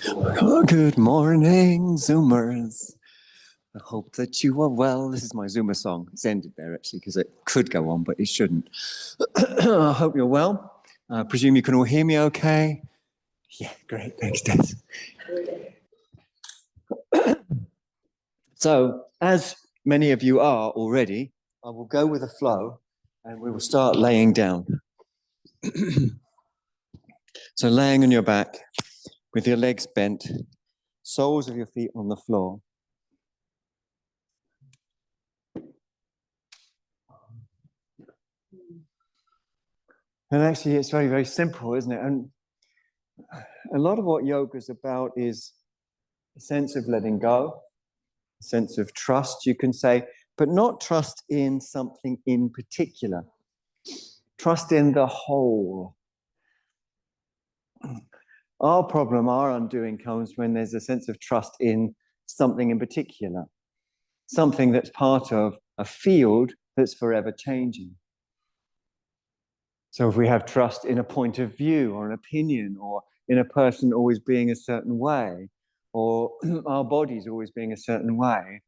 Oh, good morning, Zoomers. I hope that you are well. This is my Zoomer song. It's ended there, actually, because it could go on, but it shouldn't. I hope you're well. I presume you can all hear me okay? Yeah, great. Thanks, Des. So, as many of you are already, I will go with the flow and we will start laying down. So, laying on your back with your legs bent, soles of your feet on the floor. And actually, it's very, very simple, isn't it? And a lot of what yoga is about is a sense of letting go, a sense of trust, you can say, but not trust in something in particular. Trust in the whole. Our problem, our undoing comes when there's a sense of trust in something in particular, something that's part of a field that's forever changing. So if we have trust in a point of view or an opinion or in a person always being a certain way, or our bodies always being a certain way,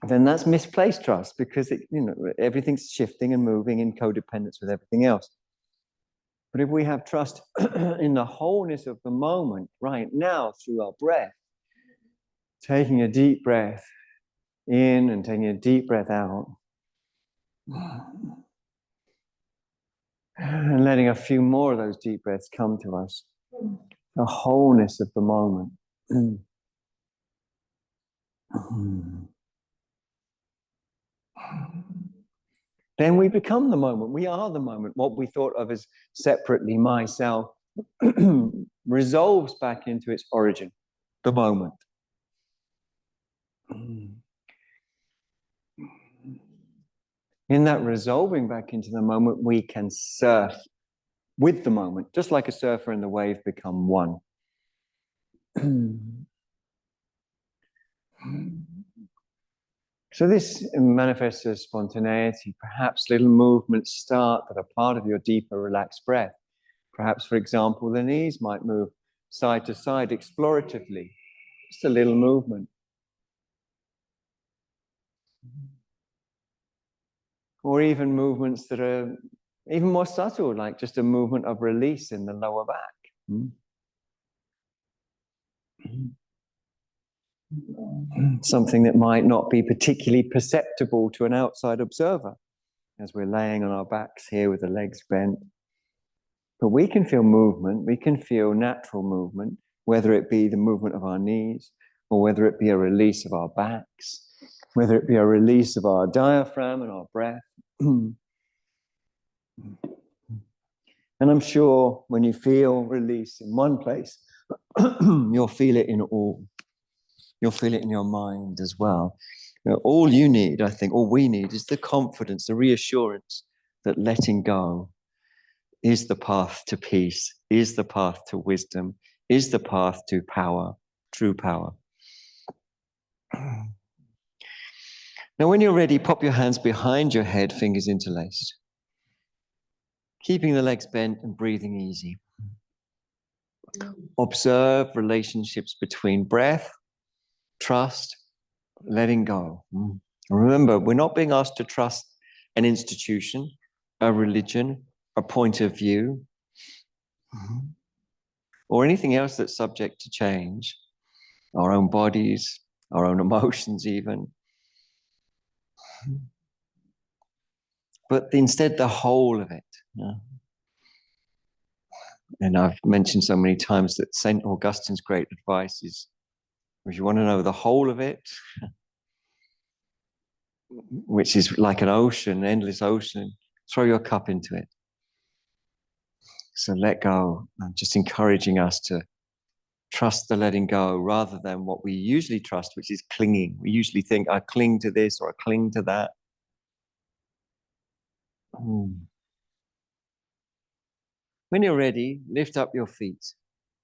then that's misplaced trust because everything's shifting and moving in codependence with everything else. But if we have trust in the wholeness of the moment right now through our breath, taking a deep breath in and taking a deep breath out, and letting a few more of those deep breaths come to us, the wholeness of the moment. Then we become the moment. We are the moment. What we thought of as separately myself resolves back into its origin, the moment. In that resolving back into the moment, we can surf with the moment, just like a surfer and the wave become one. So this manifests as spontaneity. Perhaps little movements start that are part of your deeper relaxed breath. Perhaps, for example, the knees might move side to side exploratively. Just a little movement. Or even movements that are even more subtle, like just a movement of release in the lower back. Something that might not be particularly perceptible to an outside observer as we're laying on our backs here with the legs bent. But we can feel movement, we can feel natural movement, whether it be the movement of our knees or whether it be a release of our backs, whether it be a release of our diaphragm and our breath. And I'm sure when you feel release in one place, you'll feel it in all. You'll feel it in your mind as well. All you need, I think, all we need is the confidence, the reassurance that letting go is the path to peace, is the path to wisdom, is the path to power, true power. Now, when you're ready, pop your hands behind your head, fingers interlaced. Keeping the legs bent and breathing easy. Observe relationships between breath, trust, letting go. Remember, we're not being asked to trust an institution, a religion, a point of view, or anything else that's subject to change. Our own bodies, our own emotions even. But instead, the whole of it. And I've mentioned so many times that St. Augustine's great advice is, if you want to know the whole of it, which is like an ocean, endless ocean, throw your cup into it. So let go. I'm just encouraging us to trust the letting go rather than what we usually trust, which is clinging. We usually think, I cling to this or I cling to that. When you're ready, lift up your feet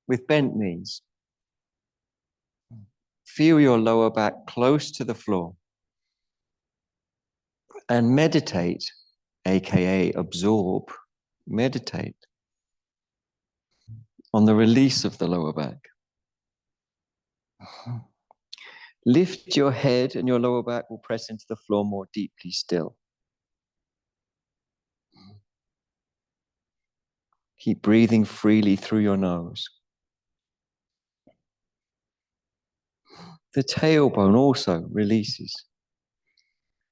with bent knees. Feel your lower back close to the floor. And meditate, aka absorb, meditate on the release of the lower back. Lift your head and your lower back will press into the floor more deeply still. Keep breathing freely through your nose. The tailbone also releases.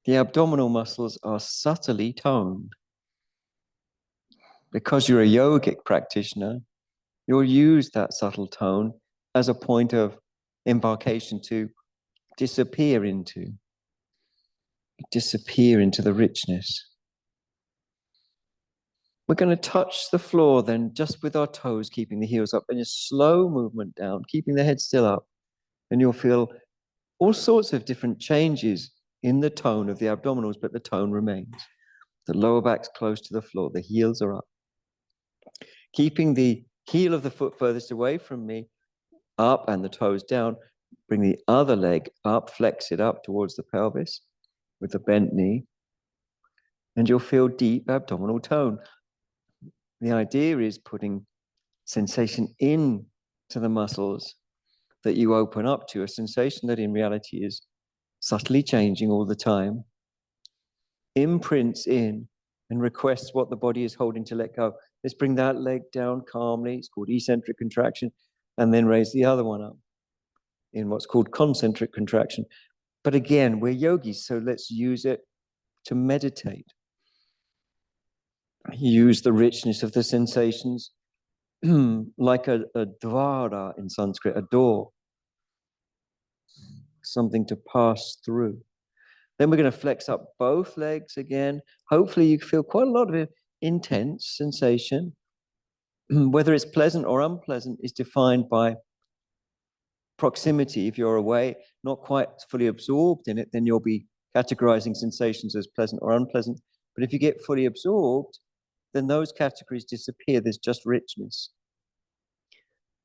The abdominal muscles are subtly toned. Because you're a yogic practitioner, you'll use that subtle tone as a point of embarkation to disappear into the richness. We're going to touch the floor then just with our toes, keeping the heels up, and a slow movement down, keeping the head still up. And you'll feel all sorts of different changes in the tone of the abdominals, but the tone remains. The lower back's close to the floor, the heels are up. Keeping the heel of the foot furthest away from me, up and the toes down, bring the other leg up, flex it up towards the pelvis with the bent knee, and you'll feel deep abdominal tone. The idea is putting sensation in to the muscles that you open up to, a sensation that in reality is subtly changing all the time, imprints in and requests what the body is holding to let go. Let's bring that leg down calmly. It's called eccentric contraction, and then raise the other one up in what's called concentric contraction. But again, we're yogis, so let's use it to meditate. Use the richness of the sensations like a dvara in Sanskrit, a door, something to pass through. Then we're going to flex up both legs again. Hopefully you feel quite a lot of intense sensation. Whether it's pleasant or unpleasant is defined by proximity. If you're away, not quite fully absorbed in it, then you'll be categorizing sensations as pleasant or unpleasant. But if you get fully absorbed, then those categories disappear. There's just richness.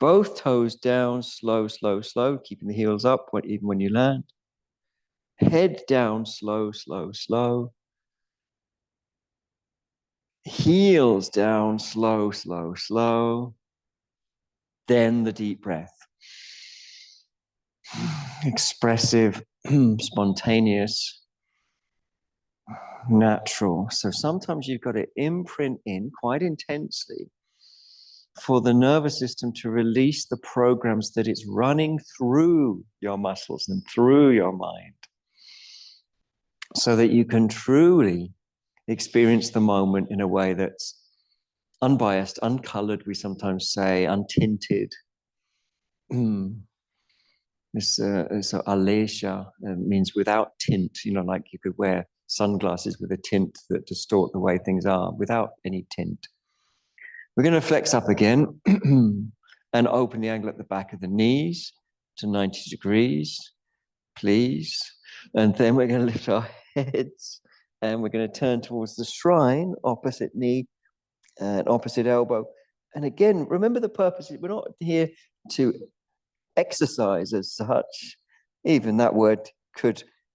Both toes down, slow, slow, slow, keeping the heels up even when you land. Head down, slow, slow, slow. Heels down, slow, slow, slow. Then the deep breath. Expressive, spontaneous, natural. So sometimes you've got to imprint in quite intensely for the nervous system to release the programs that it's running through your muscles and through your mind, so that you can truly experience the moment in a way that's unbiased, uncolored, we sometimes say, untinted. So alesia means without tint, like you could wear sunglasses with a tint that distort the way things are, without any tint. We're going to flex up again and open the angle at the back of the knees to 90 degrees, please. And then we're going to lift our heads and we're going to turn towards the shrine, opposite knee and opposite elbow. And again, remember the purpose. We're not here to exercise as such. Even that word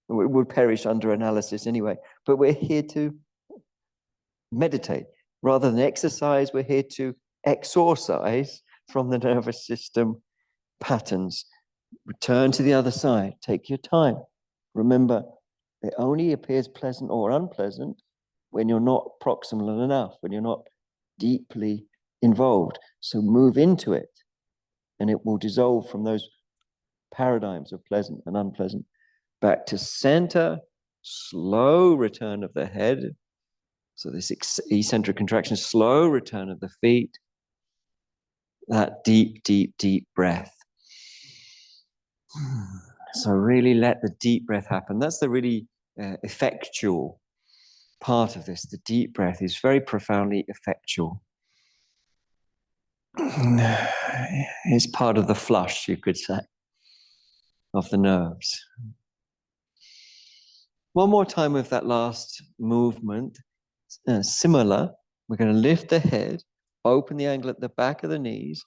would perish under analysis anyway. But we're here to meditate. Rather than exercise, we're here to exorcise from the nervous system patterns. Return to the other side. Take your time. Remember, it only appears pleasant or unpleasant when you're not proximal enough, when you're not deeply involved. So move into it, and it will dissolve from those paradigms of pleasant and unpleasant. Back to center, slow return of the head. So this eccentric contraction, slow return of the feet. That deep, deep, deep breath. So really let the deep breath happen. That's the really effectual part of this. The deep breath is very profoundly effectual. It's part of the flush, you could say, of the nerves. One more time with that last movement. Similar, we're going to lift the head, open the angle at the back of the knees,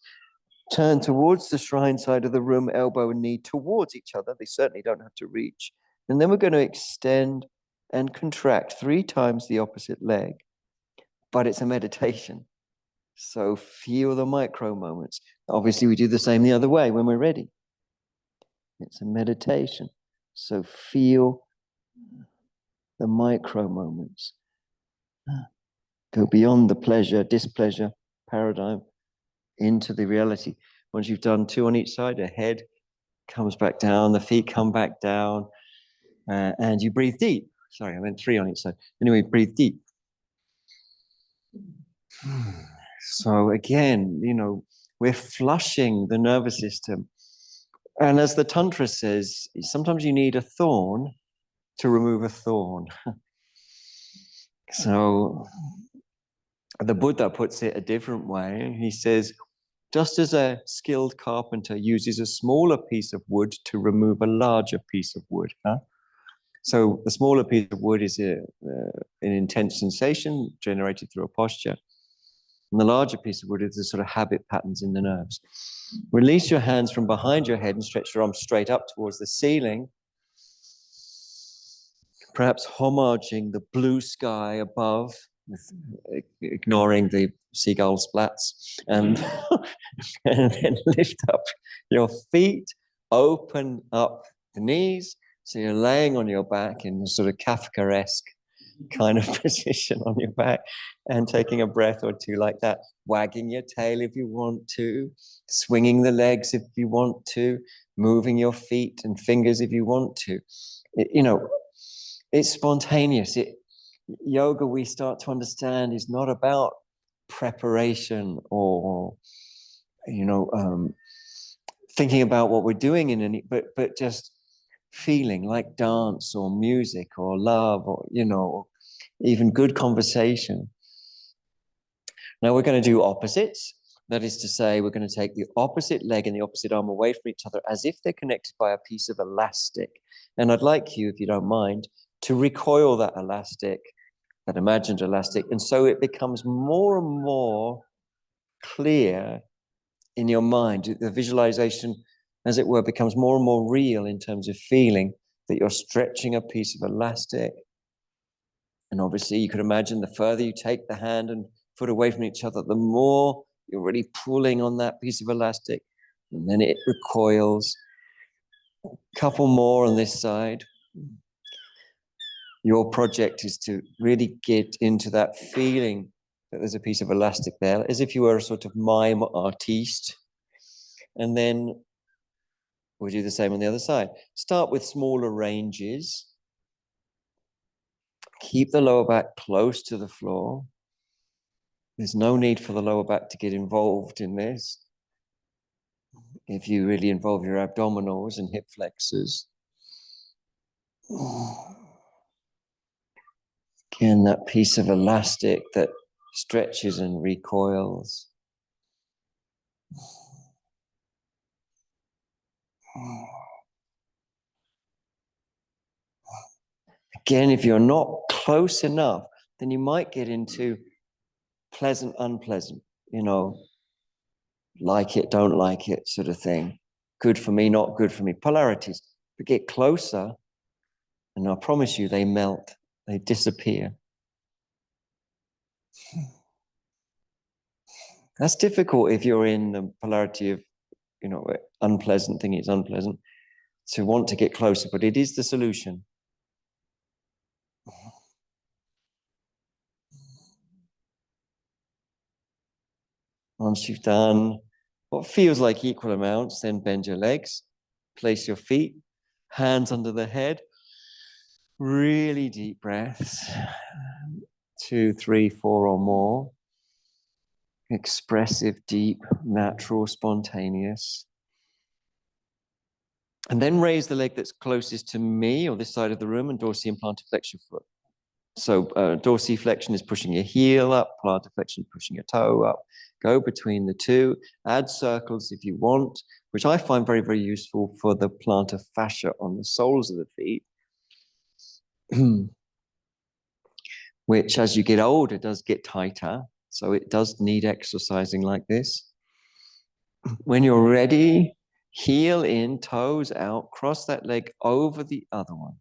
turn towards the shrine side of the room, elbow and knee towards each other. They certainly don't have to reach. And then we're going to extend and contract 3 times the opposite leg. But it's a meditation. So feel the micro moments. Obviously, we do the same the other way when we're ready. It's a meditation. So feel the micro moments. Go beyond the pleasure, displeasure paradigm into the reality. Once you've done 2 on each side, the head comes back down, the feet come back down, and you breathe deep. Sorry, I meant 3 on each side. Anyway, breathe deep. So again, we're flushing the nervous system. And as the Tantra says, sometimes you need a thorn to remove a thorn. So the Buddha puts it a different way. He says, just as a skilled carpenter uses a smaller piece of wood to remove a larger piece of wood. So the smaller piece of wood is an intense sensation generated through a posture. And the larger piece of wood is the sort of habit patterns in the nerves. Release your hands from behind your head and stretch your arms straight up towards the ceiling. Perhaps homaging the blue sky above, ignoring the seagull splats, and, and then lift up your feet, open up the knees, so you're laying on your back in a sort of Kafkaesque kind of position on your back, and taking a breath or two like that, wagging your tail if you want to, swinging the legs if you want to, moving your feet and fingers if you want to. It's spontaneous. Yoga, we start to understand, is not about preparation or thinking about what we're doing but just feeling, like dance or music or love or even good conversation. Now we're going to do opposites. That is to say, we're going to take the opposite leg and the opposite arm away from each other as if they're connected by a piece of elastic. And I'd like you, if you don't mind, to recoil that elastic, that imagined elastic, and so it becomes more and more clear in your mind. The visualization, as it were, becomes more and more real in terms of feeling that you're stretching a piece of elastic. And obviously, you could imagine the further you take the hand and foot away from each other, the more you're really pulling on that piece of elastic, and then it recoils. A couple more on this side. Your project is to really get into that feeling that there's a piece of elastic there, as if you were a sort of mime artiste. And then we'll do the same on the other side. Start with smaller ranges. Keep the lower back close to the floor. There's no need for the lower back to get involved in this. If you really involve your abdominals and hip flexors. Again, that piece of elastic that stretches and recoils. Again, if you're not close enough, then you might get into pleasant, unpleasant, like it, don't like it sort of thing. Good for me, not good for me. Polarities. But get closer, and I promise you, they melt, they disappear. That's difficult if you're in the polarity of, unpleasant thing is unpleasant, to want to get closer, but it is the solution. Once you've done what feels like equal amounts, then bend your legs, place your feet, hands under the head, really deep breaths, 2, 3, 4 or more. Expressive, deep, natural, spontaneous. And then raise the leg that's closest to me or this side of the room and dorsiflexion flex your foot. So dorsiflexion is pushing your heel up, plantar flexion pushing your toe up. Go between the two. Add circles if you want, which I find very, very useful for the plantar fascia on the soles of the feet, which as you get older does get tighter. So it does need exercising like this. When you're ready, heel in, toes out, cross that leg over the other one.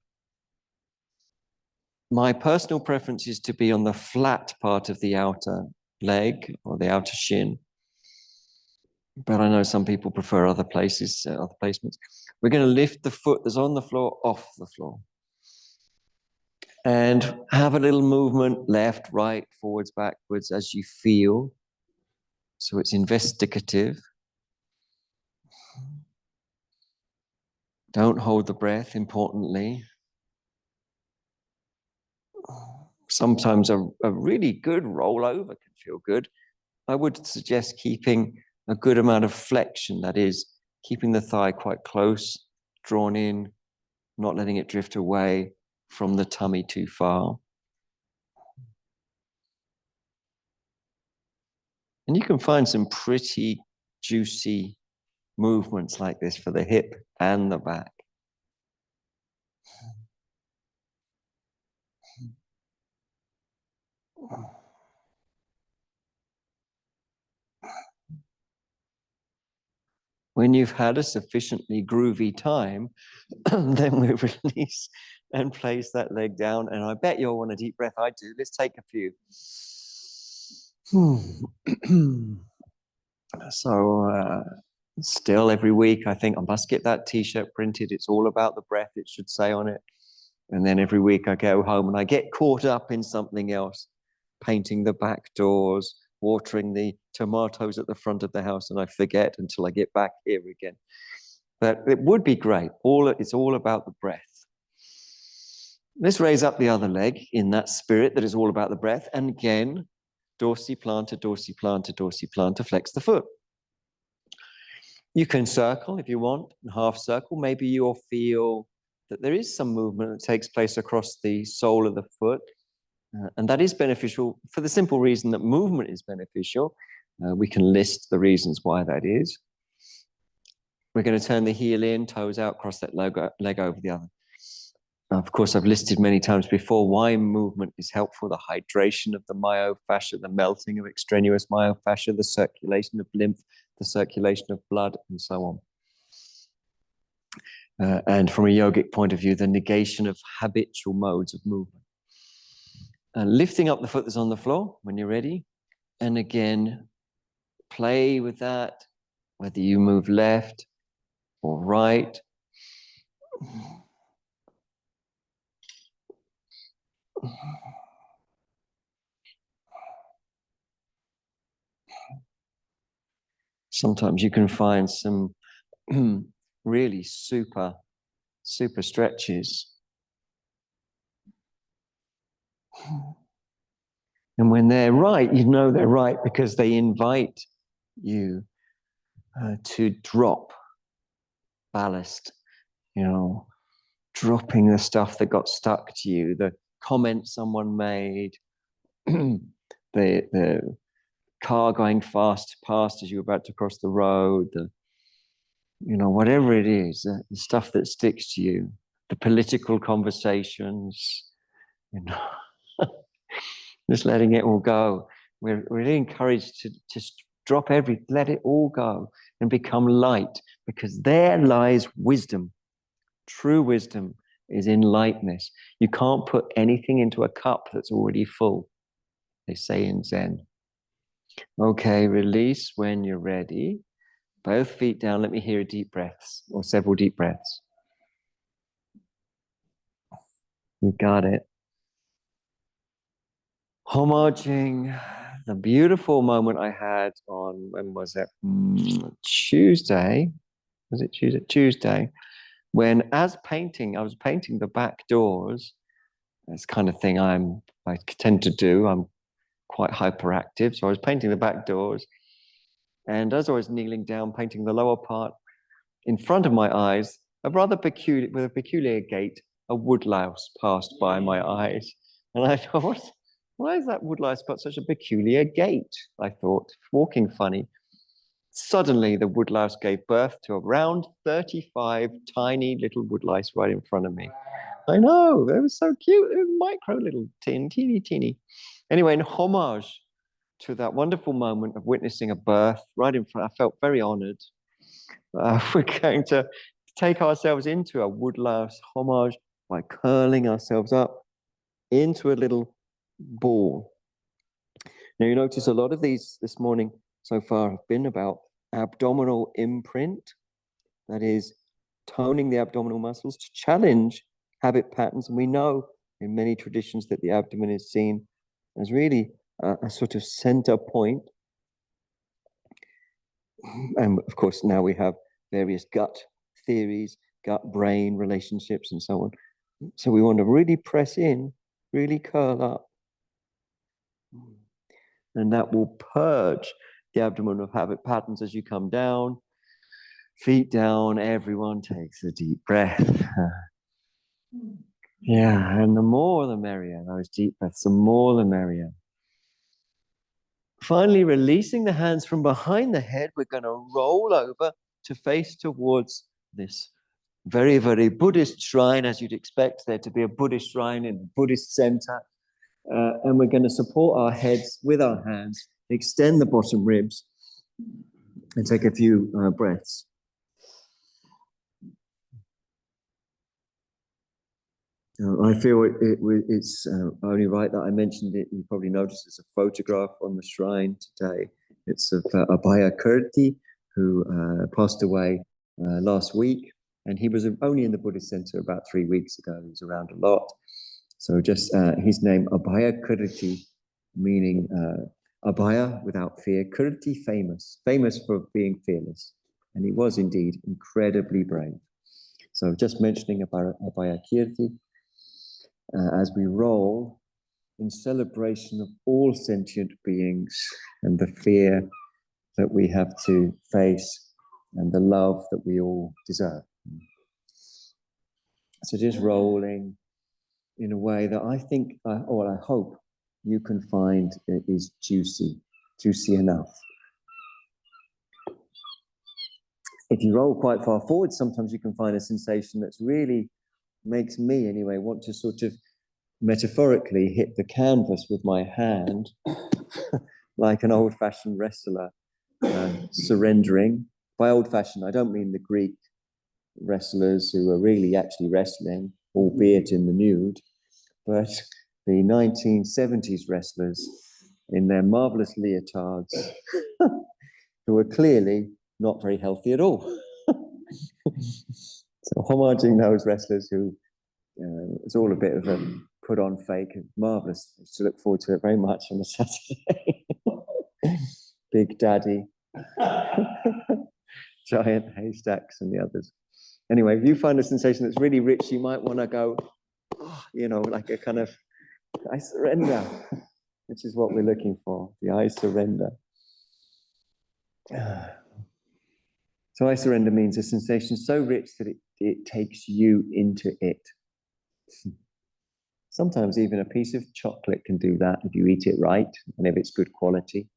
My personal preference is to be on the flat part of the outer leg or the outer shin. But I know some people prefer other places, other placements. We're going to lift the foot that's on the floor off the floor. And have a little movement, left, right, forwards, backwards, as you feel. So it's investigative. Don't hold the breath, importantly. Sometimes a really good rollover can feel good. I would suggest keeping a good amount of flexion, that is, keeping the thigh quite close, drawn in, not letting it drift away from the tummy too far. And you can find some pretty juicy movements like this for the hip and the back. When you've had a sufficiently groovy time, then we release and place that leg down. And I bet you'll want a deep breath. I do. Let's take a few. So still every week, I think I must get that t-shirt printed. It's all about the breath, it should say on it. And then every week I go home and I get caught up in something else, painting the back doors, watering the tomatoes at the front of the house, and I forget until I get back here again. But it would be great. It's all about the breath. Let's raise up the other leg in that spirit that is all about the breath. And again, dorsiplantar, dorsiplantar, dorsiplantar, flex the foot. You can circle if you want, half circle. Maybe you'll feel that there is some movement that takes place across the sole of the foot. And that is beneficial for the simple reason that movement is beneficial. We can list the reasons why that is. We're going to turn the heel in, toes out, cross that leg over the other. Of course, I've listed many times before why movement is helpful: the hydration of the myofascia, the melting of extraneous myofascia, the circulation of lymph, the circulation of blood, and so on. And from a yogic point of view, the negation of habitual modes of movement. Lifting up the foot that's on the floor when you're ready. And again, play with that, whether you move left or right. Sometimes you can find some really super stretches. And when they're right, you know they're right because they invite you to drop ballast, dropping the stuff that got stuck to you, the comment someone made, the car going past as you were about to cross the road, whatever it is, the stuff that sticks to you, the political conversations, just letting it all go. We're really encouraged to just let it all go and become light, because there lies wisdom. True wisdom is in lightness. You can't put anything into a cup that's already full, they say in Zen. Okay, release when you're ready. Both feet down. Let me hear a deep breaths, or several deep breaths. You got it. Homaging the beautiful moment I had on, when was it? Tuesday. Was it Tuesday? Tuesday. When, as painting, I was painting the back doors. That's the kind of thing I tend to do. I'm quite hyperactive. So I was painting the back doors. And as I was kneeling down, painting the lower part, in front of my eyes, with a peculiar gait, a woodlouse passed by my eyes. And I thought, why has that woodlouse got such a peculiar gait? I thought, walking funny. Suddenly, the woodlouse gave birth to around 35 tiny little woodlice right in front of me. I know, they were so cute. They were micro little, teeny. Anyway, in homage to that wonderful moment of witnessing a birth right in front, I felt very honored. We're going to take ourselves into a woodlouse homage by curling ourselves up into a little ball. Now you notice a lot of these this morning so far have been about abdominal imprint, that is toning the abdominal muscles to challenge habit patterns. And we know in many traditions that the abdomen is seen as really a sort of center point. And of course, now we have various gut theories, gut-brain relationships, and so on. So we want to really press in, really curl up. And that will purge the abdomen of habit patterns as you come down, feet down. Everyone takes a deep breath. Yeah, and the more the merrier, those deep breaths, the more the merrier. Finally, releasing the hands from behind the head, we're going to roll over to face towards this very, very Buddhist shrine, as you'd expect there to be a Buddhist shrine in the Buddhist center. And we're going to support our heads with our hands, extend the bottom ribs, and take a few breaths. I feel it's only right that I mentioned it. You probably noticed there's a photograph on the shrine today. It's of Abhaya Kirti, who passed away last week. And he was only in the Buddhist center about 3 weeks ago. He was around a lot. So just his name, Abhaya Kirti, meaning Abhaya, without fear. Kirti, famous for being fearless. And he was indeed incredibly brave. So just mentioning Abhaya Kirti, as we roll in celebration of all sentient beings and the fear that we have to face and the love that we all deserve. So just rolling in a way that I think, or I hope you can find is juicy enough. If you roll quite far forward, sometimes you can find a sensation that's really makes me anyway want to sort of metaphorically hit the canvas with my hand like an old-fashioned wrestler surrendering. By old-fashioned, I don't mean the Greek wrestlers who are really actually wrestling, albeit in the nude, but the 1970s wrestlers in their marvelous leotards who are clearly not very healthy at all. So homaging those wrestlers who it's all a bit of a put on fake, marvelous. To look forward to it very much on a Saturday. Big Daddy, Giant Haystacks, and the others. Anyway, if you find a sensation that's really rich, you might want to go, like a kind of, I surrender, which is what we're looking for, the I surrender. So I surrender means a sensation so rich that it takes you into it. Sometimes even a piece of chocolate can do that if you eat it right and if it's good quality.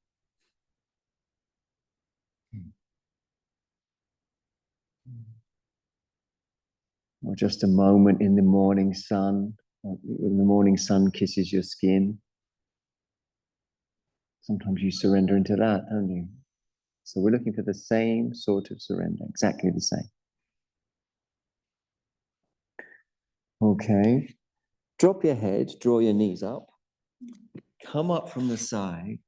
Or just a moment in the morning sun, when the morning sun kisses your skin. Sometimes you surrender into that, don't you? So we're looking for the same sort of surrender, exactly the same. Okay. Drop your head, draw your knees up, come up from the side,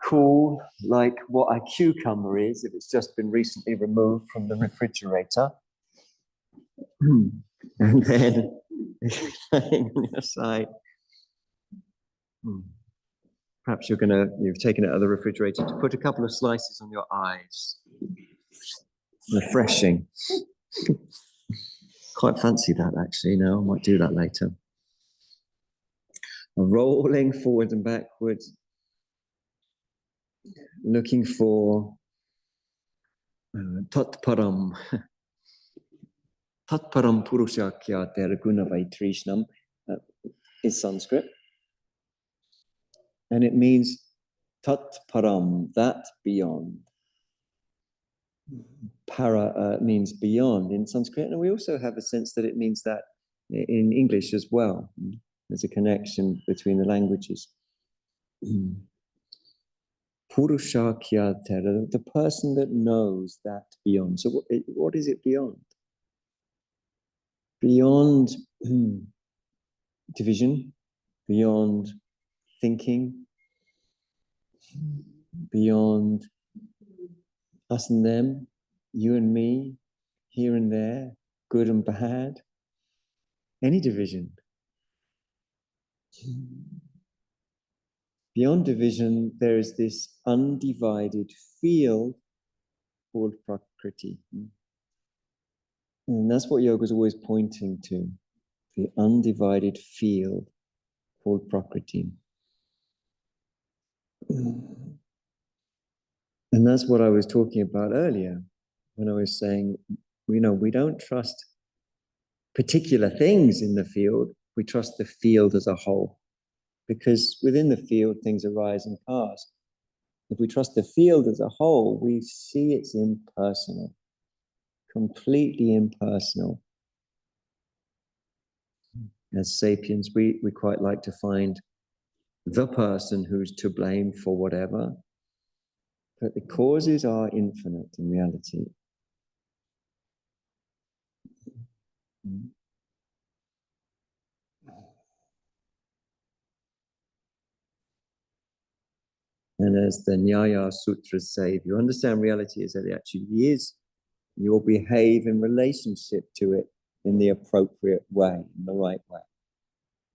cool like what a cucumber is if it's just been recently removed from the refrigerator. And then laying on your side. Perhaps you've taken it out of the refrigerator to put a couple of slices on your eyes. Refreshing. Quite fancy that actually now. I might do that later. Rolling forward and backwards. Looking for Tatparam. Tatparam Purushakya Teraguna Trishnam is Sanskrit. And it means Tatparam, that beyond. Para means beyond in Sanskrit. And we also have a sense that it means that in English as well. There's a connection between the languages. Purushakyatera, the person that knows that beyond. So what is it beyond? Beyond division, beyond thinking, beyond us and them, you and me, here and there, good and bad, any division. Beyond division, there is this undivided field called Prakriti. And that's what yoga is always pointing to, the undivided field called Prakriti. And that's what I was talking about earlier when I was saying, we don't trust particular things in the field, we trust the field as a whole. Because within the field, things arise and pass. If we trust the field as a whole, we see it's impersonal, completely impersonal. As sapiens, we quite like to find the person who's to blame for whatever, but the causes are infinite in reality. And as the Nyaya Sutras say, if you understand reality as it actually is, you'll behave in relationship to it in the appropriate way, in the right way.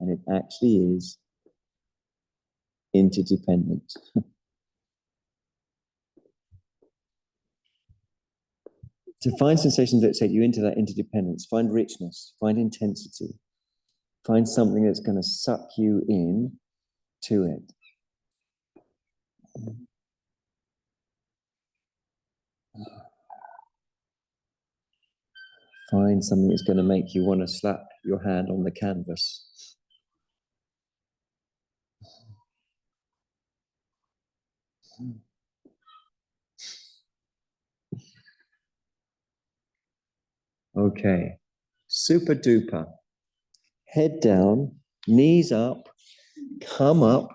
And it actually is interdependent. To find sensations that take you into that interdependence, find richness, find intensity, find something that's going to suck you in to it. Find something that's going to make you want to slap your hand on the canvas. Okay, super duper. Head down, knees up, come up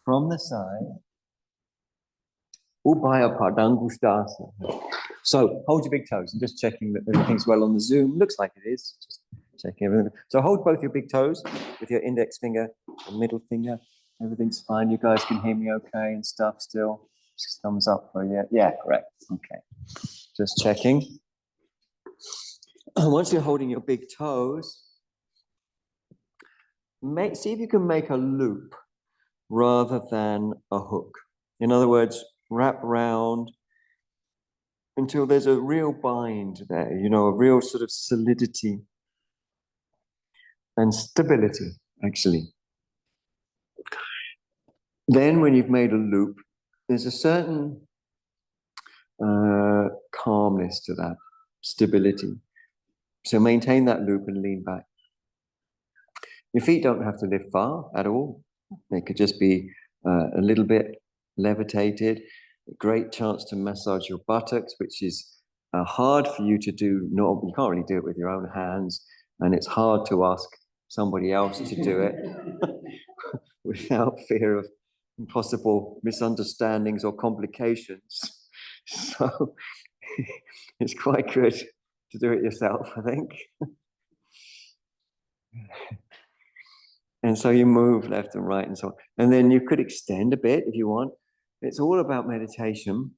from the side. Ubhaya Padangusthasana. So hold your big toes. I'm just checking that everything's well on the Zoom. Looks like it is. Just checking everything. So hold both your big toes with your index finger and middle finger. Everything's fine. You guys can hear me okay and stuff still. Just thumbs up for you. Yeah, correct. Okay. Just checking. Once you're holding your big toes, see if you can make a loop rather than a hook. In other words, wrap round until there's a real bind there, a real sort of solidity and stability, actually. Then when you've made a loop, there's a certain calmness to that, stability. So maintain that loop and lean back. Your feet don't have to lift far at all. They could just be a little bit levitated. A great chance to massage your buttocks, which is hard for you to do. You can't really do it with your own hands, and it's hard to ask somebody else to do it without fear of possible misunderstandings or complications. So it's quite good to do it yourself, I think. And so you move left and right and so on. And then you could extend a bit if you want. It's all about meditation,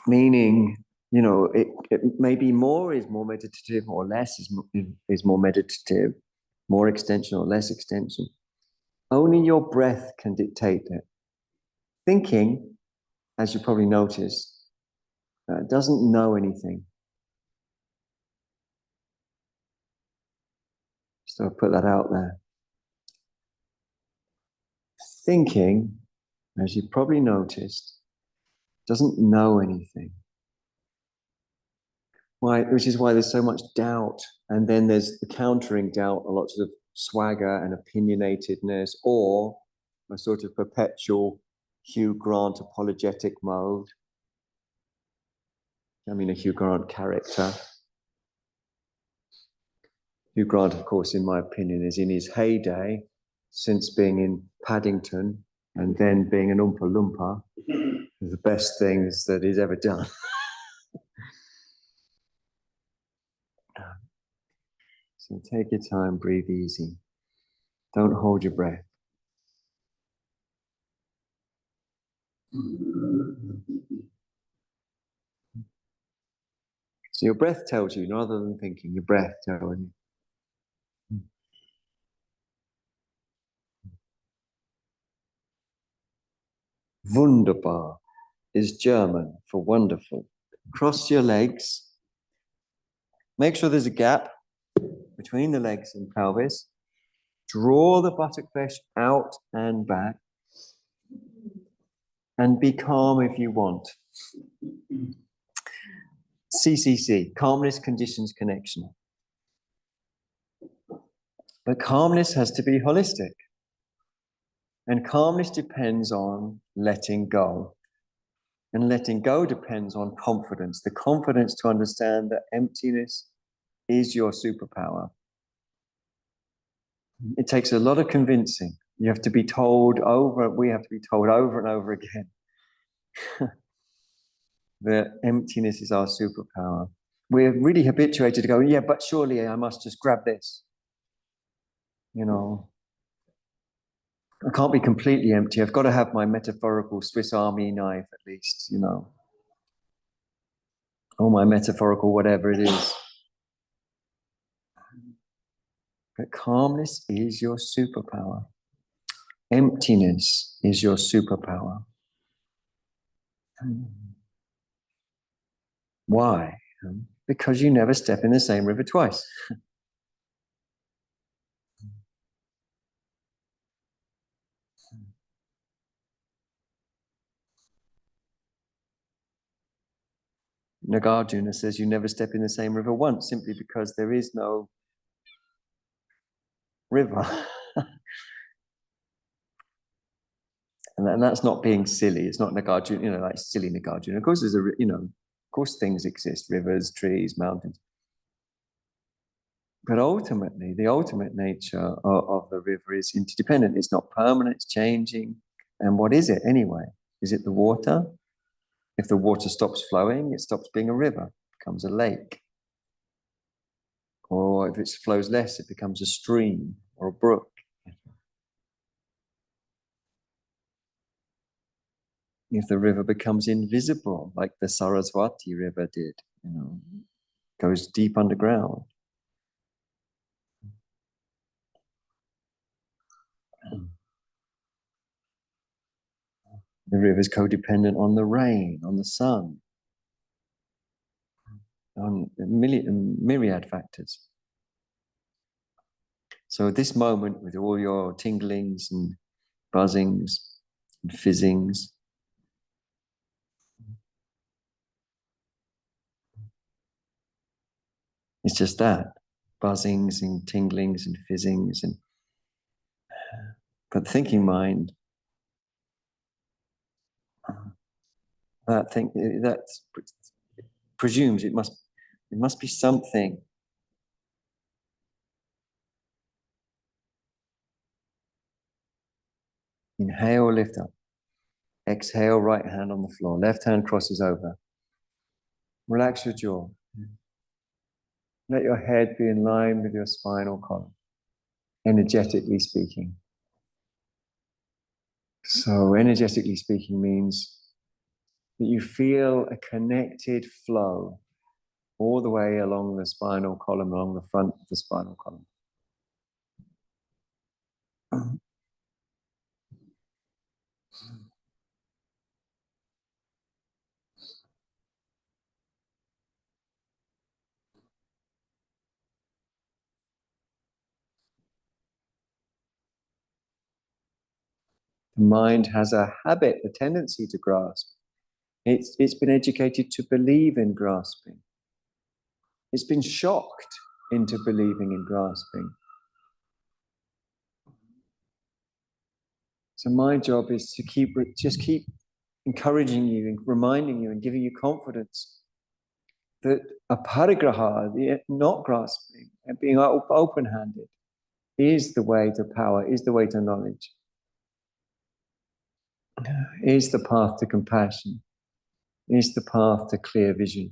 meaning, it maybe more is more meditative or less is more meditative, more extension or less extension. Only your breath can dictate it. Thinking, as you probably noticed, doesn't know anything. So I'll put that out there. Thinking, as you've probably noticed, doesn't know anything. Which is why there's so much doubt. And then there's the countering doubt, a lot of swagger and opinionatedness, or a sort of perpetual Hugh Grant apologetic mode. I mean, a Hugh Grant character. Hugh Grant, of course, in my opinion, is in his heyday since being in Paddington and then being an Oompa Loompa. The best things that he's ever done. So take your time, breathe easy. Don't hold your breath. So your breath tells you, rather than thinking, your breath tells you. Wunderbar is German for wonderful. Cross your legs. Make sure there's a gap between the legs and pelvis. Draw the buttock flesh out and back. And be calm if you want. CCC, calmness, conditions, connection. But calmness has to be holistic. And calmness depends on letting go. And letting go depends on confidence. The confidence to understand that emptiness is your superpower. It takes a lot of convincing. You have to be told over, we have to be told over and over again that emptiness is our superpower. We're really habituated to go, yeah, but surely I must just grab this. You know, I can't be completely empty. I've got to have my metaphorical Swiss Army knife at least, you know, or my metaphorical whatever it is. But calmness is your superpower. Emptiness is your superpower. Why? Because you never step in the same river twice. Nagarjuna says you never step in the same river once, simply because there is no river. And that's not being silly. It's not Nagarjuna, you know, like silly Nagarjuna. Of course, there's of course things exist, rivers, trees, mountains. But ultimately, the ultimate nature of the river is interdependent. It's not permanent, it's changing. And what is it anyway? Is it the water? If the water stops flowing, it stops being a river, it becomes a lake. Or if it flows less, it becomes a stream or a brook. If the river becomes invisible, like the Saraswati River did, you know, goes deep underground. The river is codependent on the rain, on the sun, on a myriad factors. So this moment, with all your tinglings and buzzings and fizzings, it's just that, buzzings and tinglings and fizzings. But the thinking mind, that presumes it must be something. Inhale, lift up. Exhale, right hand on the floor. Left hand crosses over. Relax your jaw. Let your head be in line with your spinal column, energetically speaking. So energetically speaking means that you feel a connected flow all the way along the spinal column, along the front of the spinal column. The mind has a habit, a tendency to grasp. It's been educated to believe in grasping. It's been shocked into believing in grasping. So my job is to keep encouraging you and reminding you and giving you confidence that aparigraha, not grasping and being open-handed, is the way to power, is the way to knowledge, is the path to compassion, is the path to clear vision.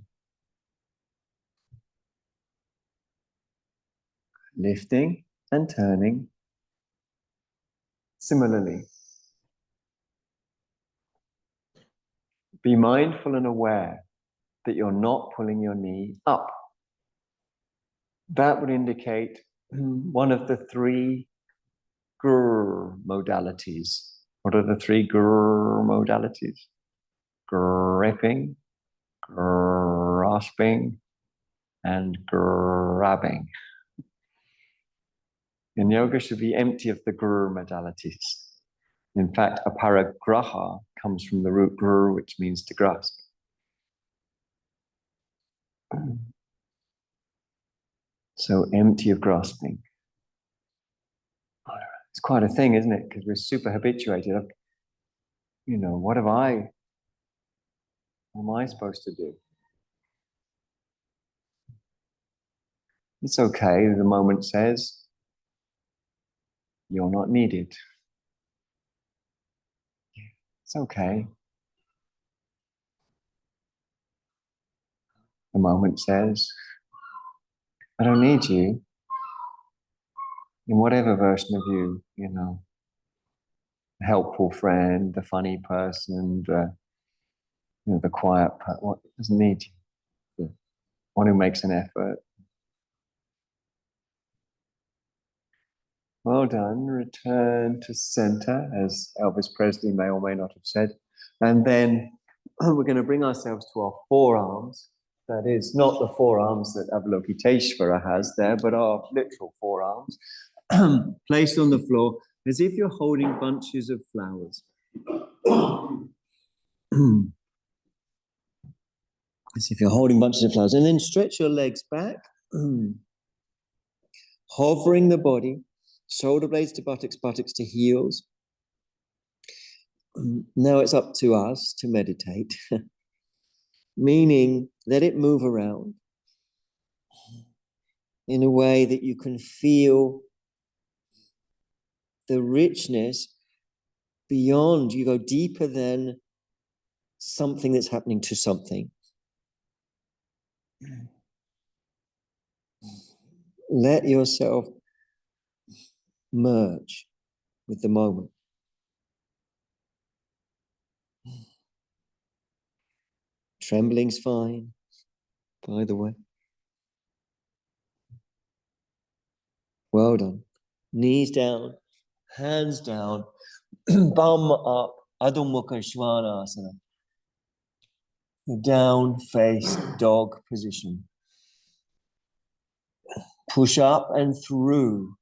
Lifting and turning similarly. Be mindful and aware that you're not pulling your knee up. That would indicate one of the three grr modalities. What are the three grr modalities? Gripping, grasping, and grabbing. And yoga should be empty of the grr modalities. In fact, aparagraha comes from the root grr, which means to grasp. So empty of grasping. It's quite a thing, isn't it? Because we're super habituated. You know, what am I supposed to do? It's okay, the moment says, you're not needed. It's okay. The moment says, I don't need you. In whatever version of you, you know, the helpful friend, the funny person, the quiet person, what doesn't need you? The one who makes an effort. Well done. Return to center, as Elvis Presley may or may not have said. And then we're going to bring ourselves to our forearms. That is not the forearms that Avalokiteshvara has there, but our literal forearms, placed on the floor as if you're holding bunches of flowers. As if you're holding bunches of flowers. And then stretch your legs back, hovering the body, shoulder blades to buttocks, buttocks to heels. Now it's up to us to meditate, meaning let it move around in a way that you can feel the richness beyond. You go deeper than something that's happening to something. Let yourself merge with the moment. Trembling's fine, by the way. Well done. Knees down, hands down, bum up, Adho Mukha Svanasana. Down face dog position. Push up and through.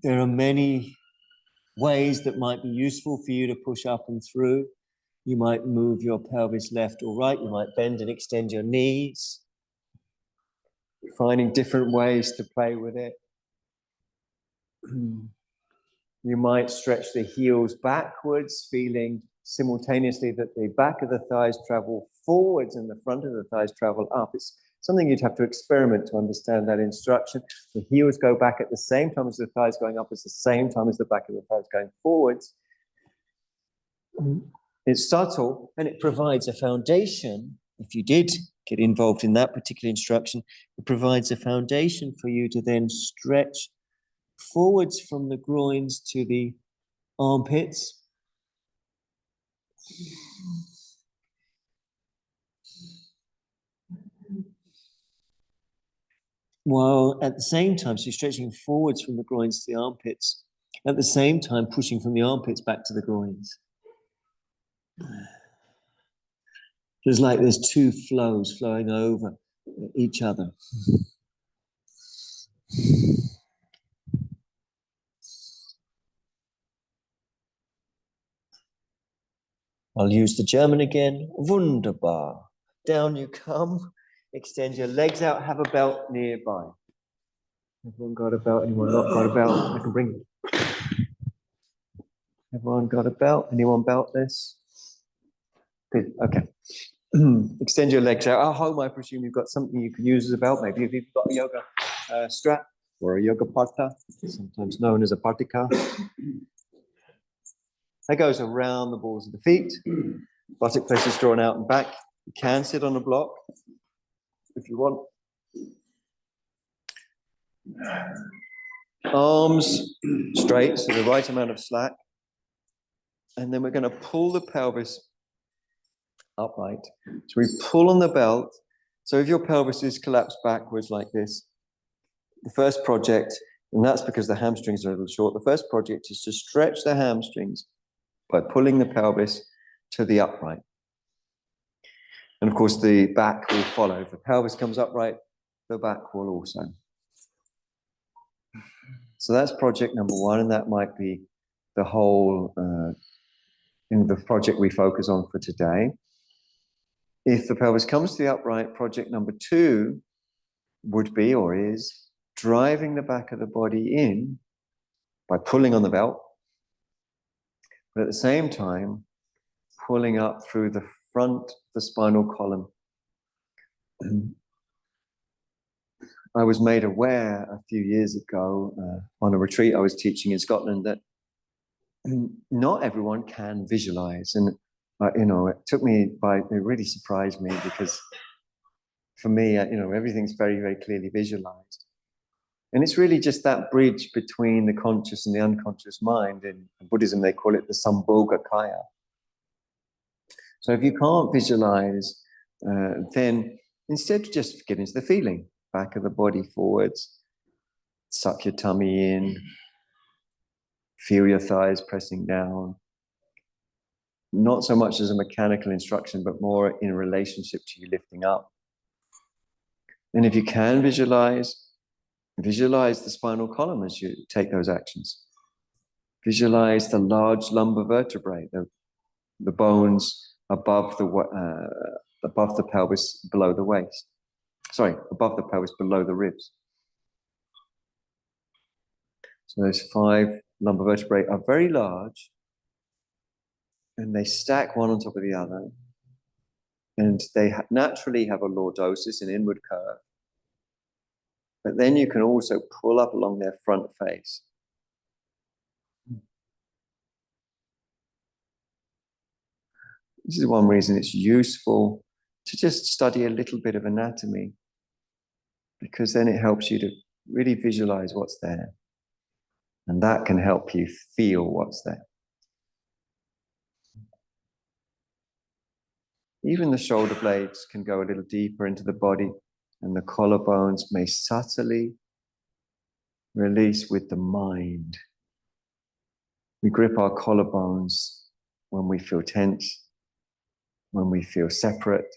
There are many ways that might be useful for you to push up and through. You might move your pelvis left or right. You might bend and extend your knees. Finding different ways to play with it. You might stretch the heels backwards, feeling simultaneously that the back of the thighs travel forwards and the front of the thighs travel up. It's something you'd have to experiment to understand that instruction. The heels go back at the same time as the thighs going up, at the same time as the back of the thighs going forwards. It's subtle and it provides a foundation. If you did get involved in that particular instruction, it provides a foundation for you to then stretch forwards from the groins to the armpits. While at the same time, so you're stretching forwards from the groins to the armpits, at the same time pushing from the armpits back to the groins. There's like there's two flows flowing over each other. I'll use the German again. Wunderbar. Down you come. Extend your legs out. Have a belt nearby. Everyone got a belt? Anyone not got a belt? I can bring it. Everyone got a belt? Anyone beltless? Good. Okay. Extend your legs out. At home, I presume you've got something you can use as a belt. Maybe if you've got a yoga strap or a yoga pata, sometimes known as a patika. That goes around the balls of the feet. Buttock faces drawn out and back. You can sit on a block if you want. Arms straight, so the right amount of slack. And then we're going to pull the pelvis upright. So we pull on the belt. So if your pelvis is collapsed backwards like this, the first project, and that's because the hamstrings are a little short, the first project is to stretch the hamstrings by pulling the pelvis to the upright. And of course, the back will follow. If the pelvis comes upright, the back will also. So that's project number one, and that might be the whole in the project we focus on for today. If the pelvis comes to the upright, project number two would be, or is, driving the back of the body in by pulling on the belt, but at the same time, pulling up through the front of the spinal column. I was made aware a few years ago on a retreat I was teaching in Scotland that not everyone can visualize. And, it really surprised me, because for me, everything's very, very clearly visualized. And it's really just that bridge between the conscious and the unconscious mind. In Buddhism, they call it the Sambhoga Kaya. So if you can't visualize, then instead just get into the feeling. Back of the body forwards, suck your tummy in, feel your thighs pressing down. Not so much as a mechanical instruction, but more in relationship to you lifting up. And if you can visualize the spinal column as you take those actions. Visualize the large lumbar vertebrae, the bones above the pelvis, below the waist. Sorry, above the pelvis, below the ribs. So those 5 lumbar vertebrae are very large, and they stack one on top of the other. And they naturally have a lordosis, an inward curve. But then you can also pull up along their front face. This is one reason it's useful to just study a little bit of anatomy, because then it helps you to really visualize what's there. And that can help you feel what's there. Even the shoulder blades can go a little deeper into the body, and the collarbones may subtly release with the mind. We grip our collarbones when we feel tense, when we feel separate,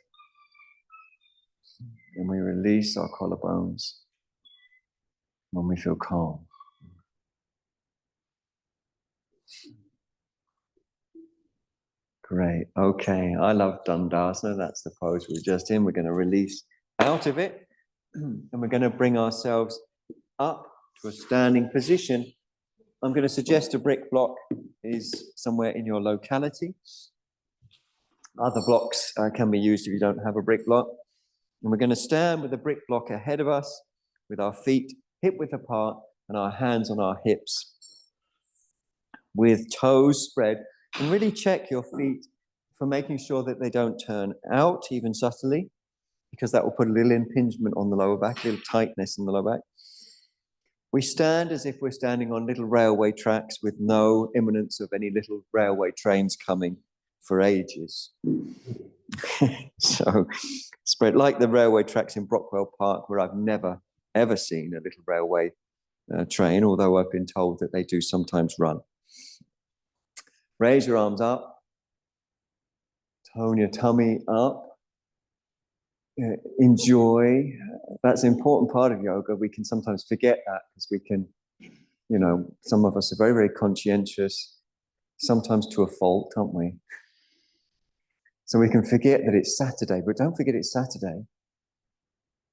and we release our collarbones when we feel calm. Great. Okay. I love Dandasana. That's the pose we're just in. We're going to release out of it, and we're going to bring ourselves up to a standing position. I'm going to suggest a brick block is somewhere in your locality. Other blocks can be used if you don't have a brick block. And we're going to stand with the brick block ahead of us, with our feet hip-width apart and our hands on our hips, with toes spread. And really check your feet for making sure that they don't turn out, even subtly, because that will put a little impingement on the lower back, a little tightness in the lower back. We stand as if we're standing on little railway tracks with no imminence of any little railway trains coming for ages. So spread like the railway tracks in Brockwell Park, where I've never, ever seen a little railway train, although I've been told that they do sometimes run. Raise your arms up. Tone your tummy up. Enjoy. That's an important part of yoga. We can sometimes forget that, because we can, some of us are very, very conscientious, sometimes to a fault, aren't we? So we can forget that it's Saturday, but don't forget it's Saturday.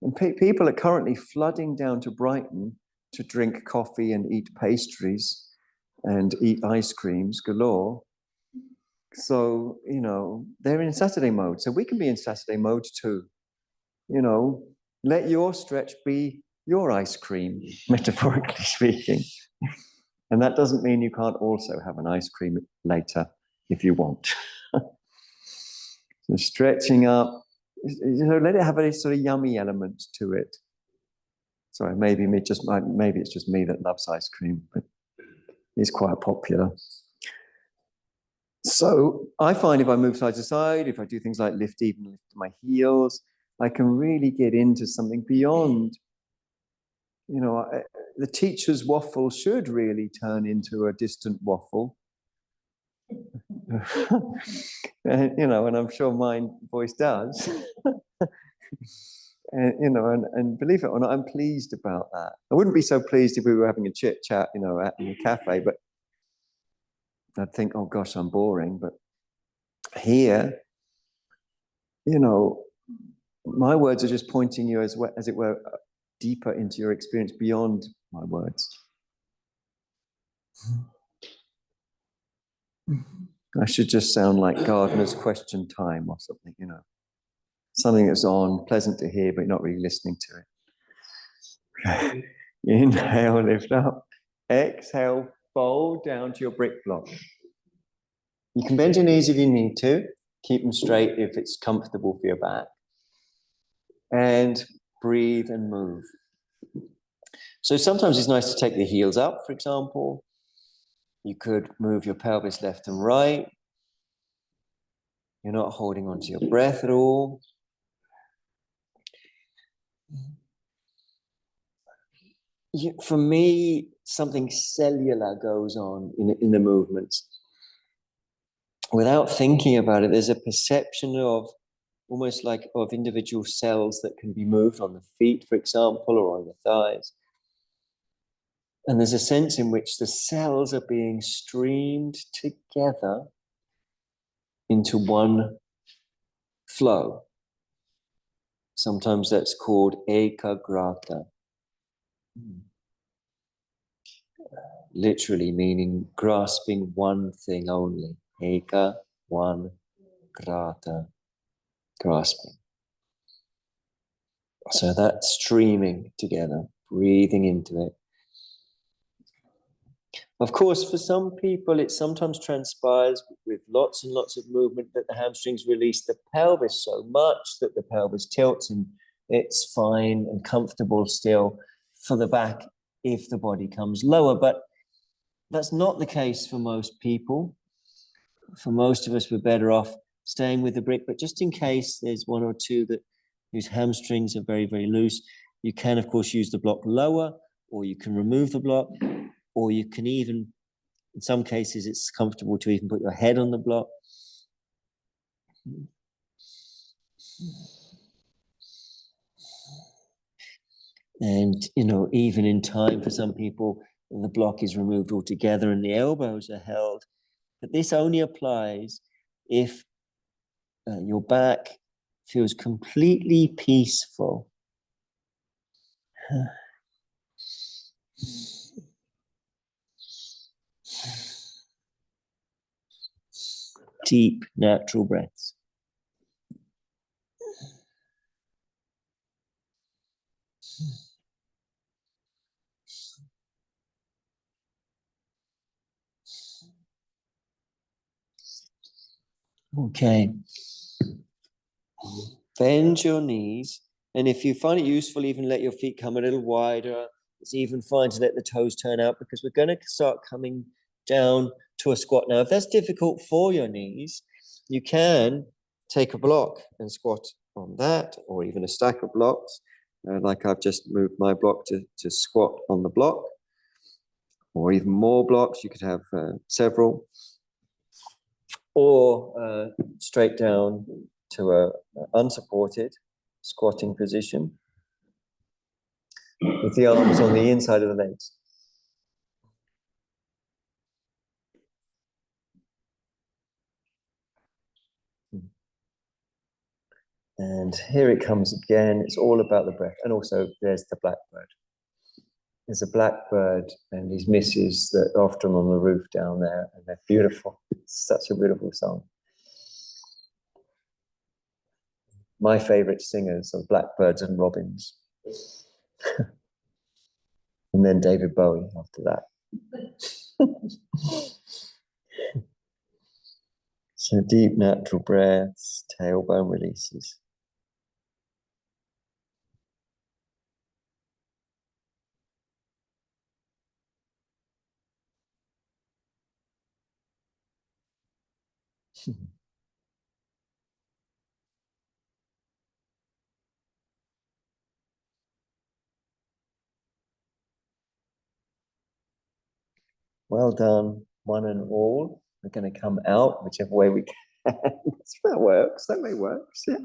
And people are currently flooding down to Brighton to drink coffee and eat pastries and eat ice creams galore. So, they're in Saturday mode. So we can be in Saturday mode too. Let your stretch be your ice cream, metaphorically speaking. And that doesn't mean you can't also have an ice cream later if you want. So stretching up, let it have a sort of yummy element to it. Sorry, maybe it's just me that loves ice cream, but it's quite popular. So I find if I move side to side, if I do things like lift my heels, I can really get into something beyond. The teacher's waffle should really turn into a distant waffle. And I'm sure my voice does. And believe it or not, I'm pleased about that. I wouldn't be so pleased if we were having a chit chat, in a cafe, but I'd think, oh gosh, I'm boring. But here, my words are just pointing you as it were deeper into your experience beyond my words. I should just sound like Gardener's Question Time or something, something that's on, pleasant to hear, but you're not really listening to it. Inhale, lift up. Exhale, fold down to your brick block. You can bend your knees if you need to. Keep them straight if it's comfortable for your back. And breathe and move. So sometimes it's nice to take the heels up, for example. You could move your pelvis left and right. You're not holding on to your breath at all. For me, something cellular goes on in the movements. Without thinking about it, there's a perception of almost like of individual cells that can be moved on the feet, for example, or on the thighs. And there's a sense in which the cells are being streamed together into one flow. Sometimes that's called ekagrata. Literally meaning grasping one thing only. Eka, one, grata, grasping. So that's streaming together, breathing into it. Of course, for some people, it sometimes transpires with lots and lots of movement that the hamstrings release the pelvis so much that the pelvis tilts, and it's fine and comfortable still for the back if the body comes lower. But that's not the case for most people. For most of us, we're better off staying with the brick. But just in case there's one or two whose hamstrings are very, very loose, you can, of course, use the block lower, or you can remove the block, or you can even, in some cases, it's comfortable to even put your head on the block. And, even in time for some people, the block is removed altogether and the elbows are held. But this only applies if your back feels completely peaceful. Deep, natural breaths. Okay. Bend your knees. And if you find it useful, even let your feet come a little wider. It's even fine to let the toes turn out because we're going to start coming down to a squat. Now, if that's difficult for your knees, you can take a block and squat on that, or even a stack of blocks. Like I've just moved my block to squat on the block, or even more blocks. You could have several, or straight down to a unsupported squatting position with the arms on the inside of the legs. And here it comes again. It's all about the breath. And also there's the blackbird. There's a blackbird and his missus that are often on the roof down there, and they're beautiful. It's such a beautiful song. My favorite singers are blackbirds and robins. And then David Bowie after that. So deep natural breaths, tailbone releases. Well done, one and all. We're going to come out whichever way we can. That works. That may work. Yeah.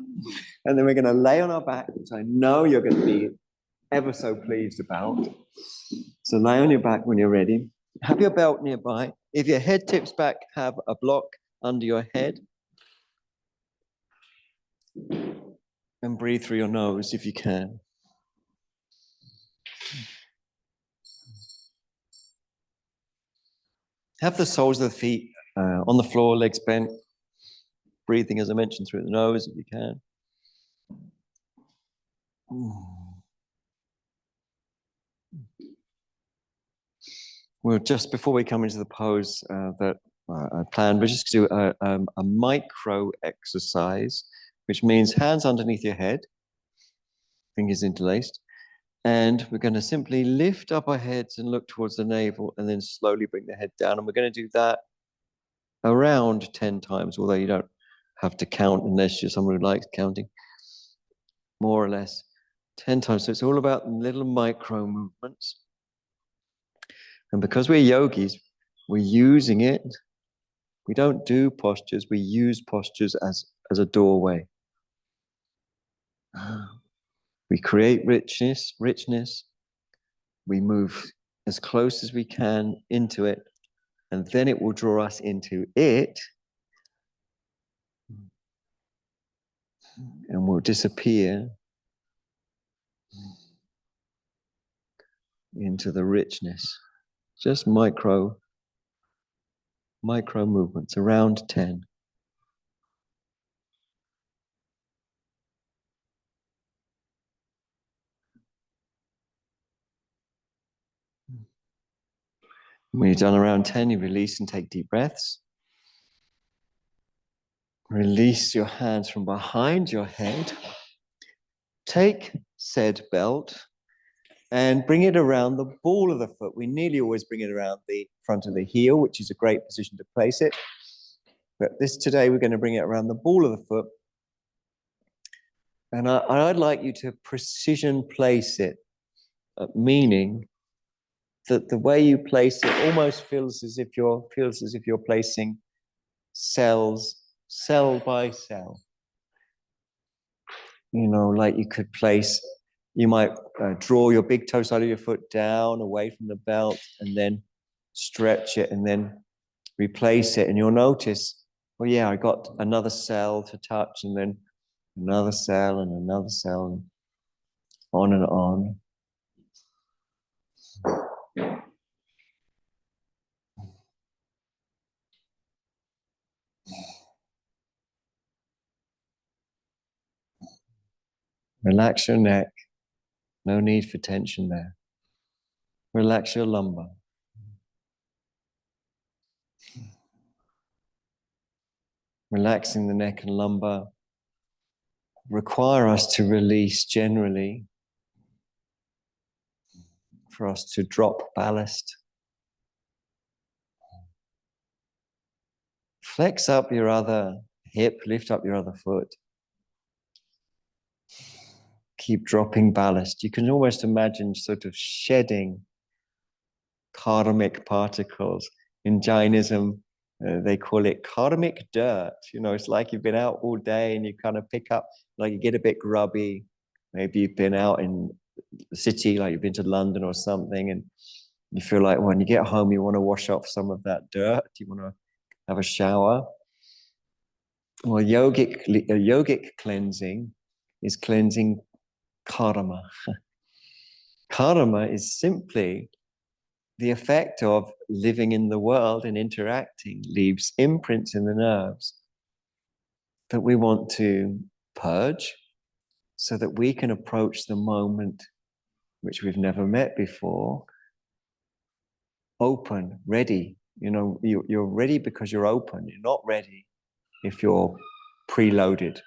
And then we're going to lay on our back, which I know you're going to be ever so pleased about. So lay on your back when you're ready. Have your belt nearby. If your head tips back, have a block under your head. And breathe through your nose if you can. Have the soles of the feet on the floor, legs bent. Breathing, as I mentioned, through the nose if you can. Well, just before we come into the pose that I planned, we're just going to do a micro exercise, which means hands underneath your head, fingers interlaced. And we're going to simply lift up our heads and look towards the navel and then slowly bring the head down. And we're going to do that around 10 times, although you don't have to count unless you're someone who likes counting. More or less 10 times. So it's all about little micro movements. And because we're yogis, we're using it. We don't do postures. We use postures as a doorway. We create richness. We move as close as we can into it, and then it will draw us into it, and we'll disappear into the richness. Just micro movements, around 10. When you've done around 10, you release and take deep breaths. Release your hands from behind your head. Take said belt and bring it around the ball of the foot. We nearly always bring it around the front of the heel, which is a great position to place it. But today we're going to bring it around the ball of the foot. And I'd like you to precision place it, meaning that the way you place it almost feels as if you're placing cells, cell by cell. You know, like you might draw your big toe side of your foot down away from the belt and then stretch it and then replace it. And you'll notice, well, yeah, I got another cell to touch and then another cell and another cell, and on and on. Relax your neck. No need for tension there. Relax your lumbar. Relaxing the neck and lumbar require us to release generally, for us to drop ballast. Flex up your other hip, lift up your other foot. Keep dropping ballast. You can almost imagine sort of shedding karmic particles. In Jainism, they call it karmic dirt. You know, it's like you've been out all day and you kind of pick up, like you get a bit grubby. Maybe you've been out in the city, like you've been to London or something, and you feel like when you get home, you want to wash off some of that dirt. You want to have a shower. Well, yogic cleansing is cleansing karma. Karma is simply the effect of living in the world and interacting, leaves imprints in the nerves that we want to purge so that we can approach the moment which we've never met before, open, ready. You know, you're ready because you're open. You're not ready if you're preloaded.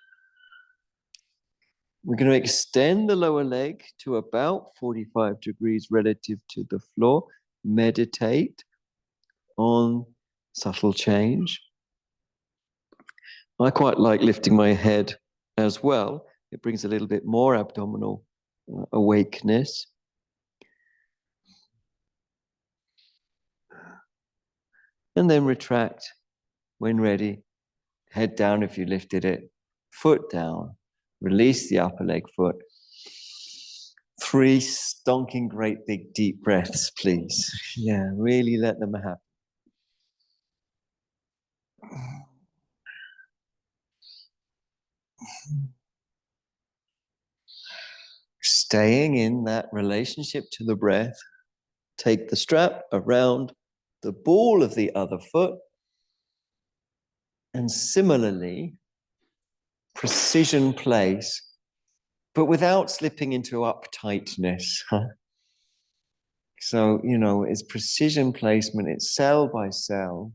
We're going to extend the lower leg to about 45 degrees relative to the floor. Meditate on subtle change. I quite like lifting my head as well. It brings a little bit more abdominal awakeness. And then retract when ready. Head down if you lifted it. Foot down. Release the upper leg foot. 3 stonking great big deep breaths, please. Yeah, really let them happen. Staying in that relationship to the breath. Take the strap around the ball of the other foot. And similarly, precision place, but without slipping into uptightness. So, it's precision placement, it's cell by cell.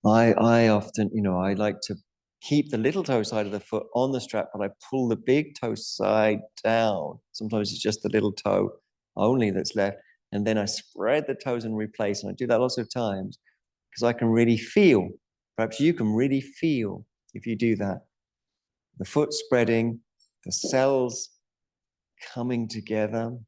I often, I like to keep the little toe side of the foot on the strap, but I pull the big toe side down. Sometimes it's just the little toe only that's left. And then I spread the toes and replace. And I do that lots of times because I can really feel, perhaps you can really feel if you do that, the foot spreading, the cells coming together.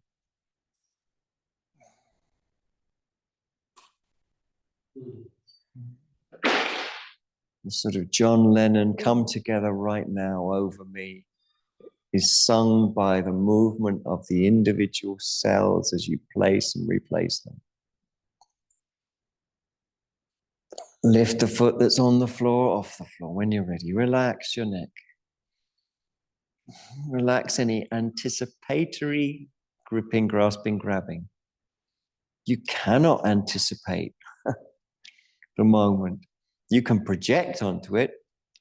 The sort of John Lennon "Come Together Right Now" over me is sung by the movement of the individual cells as you place and replace them. Lift the foot that's on the floor off the floor when you're ready. Relax your neck. Relax any anticipatory gripping, grasping, grabbing. You cannot anticipate the moment. You can project onto it,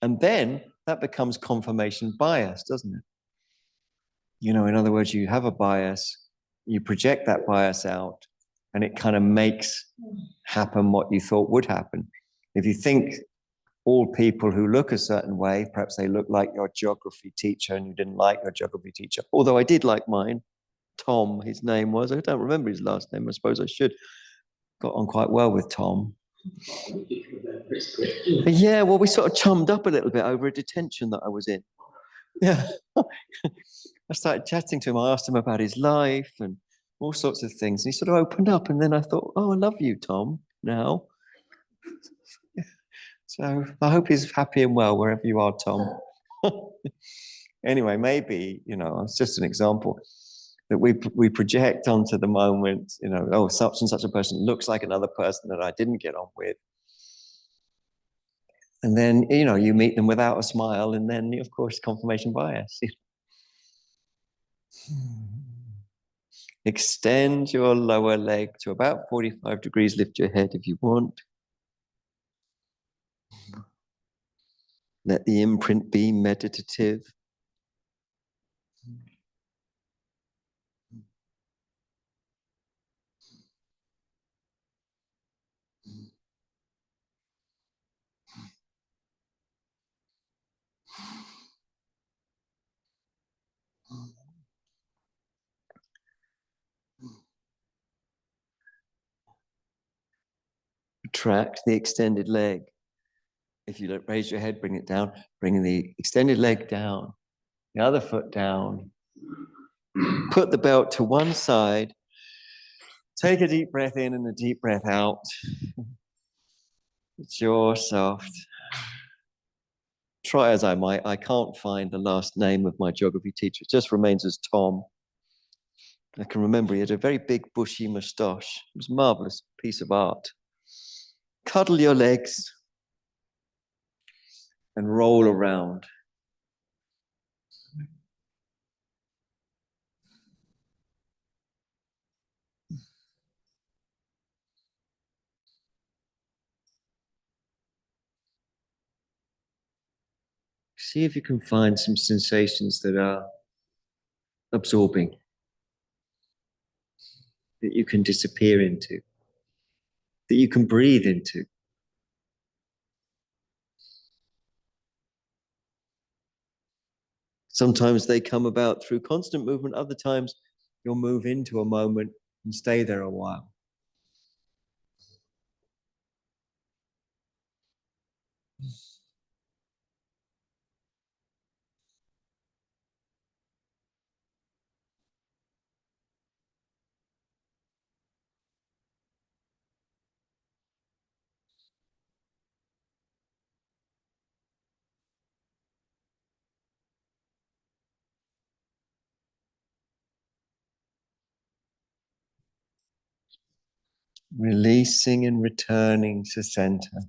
and then that becomes confirmation bias, doesn't it? In other words, you have a bias, you project that bias out, and it kind of makes happen what you thought would happen. If you think all people who look a certain way, perhaps they look like your geography teacher and you didn't like your geography teacher, although I did like mine. Tom, his name was. I don't remember his last name. I suppose I should. Got on quite well with Tom. Yeah, well, we sort of chummed up a little bit over a detention that I was in. Yeah. I started chatting to him. I asked him about his life and all sorts of things. And he sort of opened up. And then I thought, oh, I love you, Tom, now. So I hope he's happy and well wherever you are, Tom. Anyway, maybe, it's just an example that we project onto the moment, oh, such and such a person looks like another person that I didn't get on with. And then, you meet them without a smile, and then, of course, confirmation bias. Extend your lower leg to about 45 degrees. Lift your head if you want. Let the imprint be meditative. Retract the extended leg. If you raise your head, bring it down. Bring the extended leg down. The other foot down. Put the belt to one side. Take a deep breath in and a deep breath out. Jaw soft. Try as I might, I can't find the last name of my geography teacher. It just remains as Tom. I can remember he had a very big bushy moustache. It was a marvelous piece of art. Cuddle your legs and roll around. See if you can find some sensations that are absorbing, that you can disappear into, that you can breathe into. Sometimes they come about through constant movement. Other times you'll move into a moment and stay there a while. Releasing and returning to center.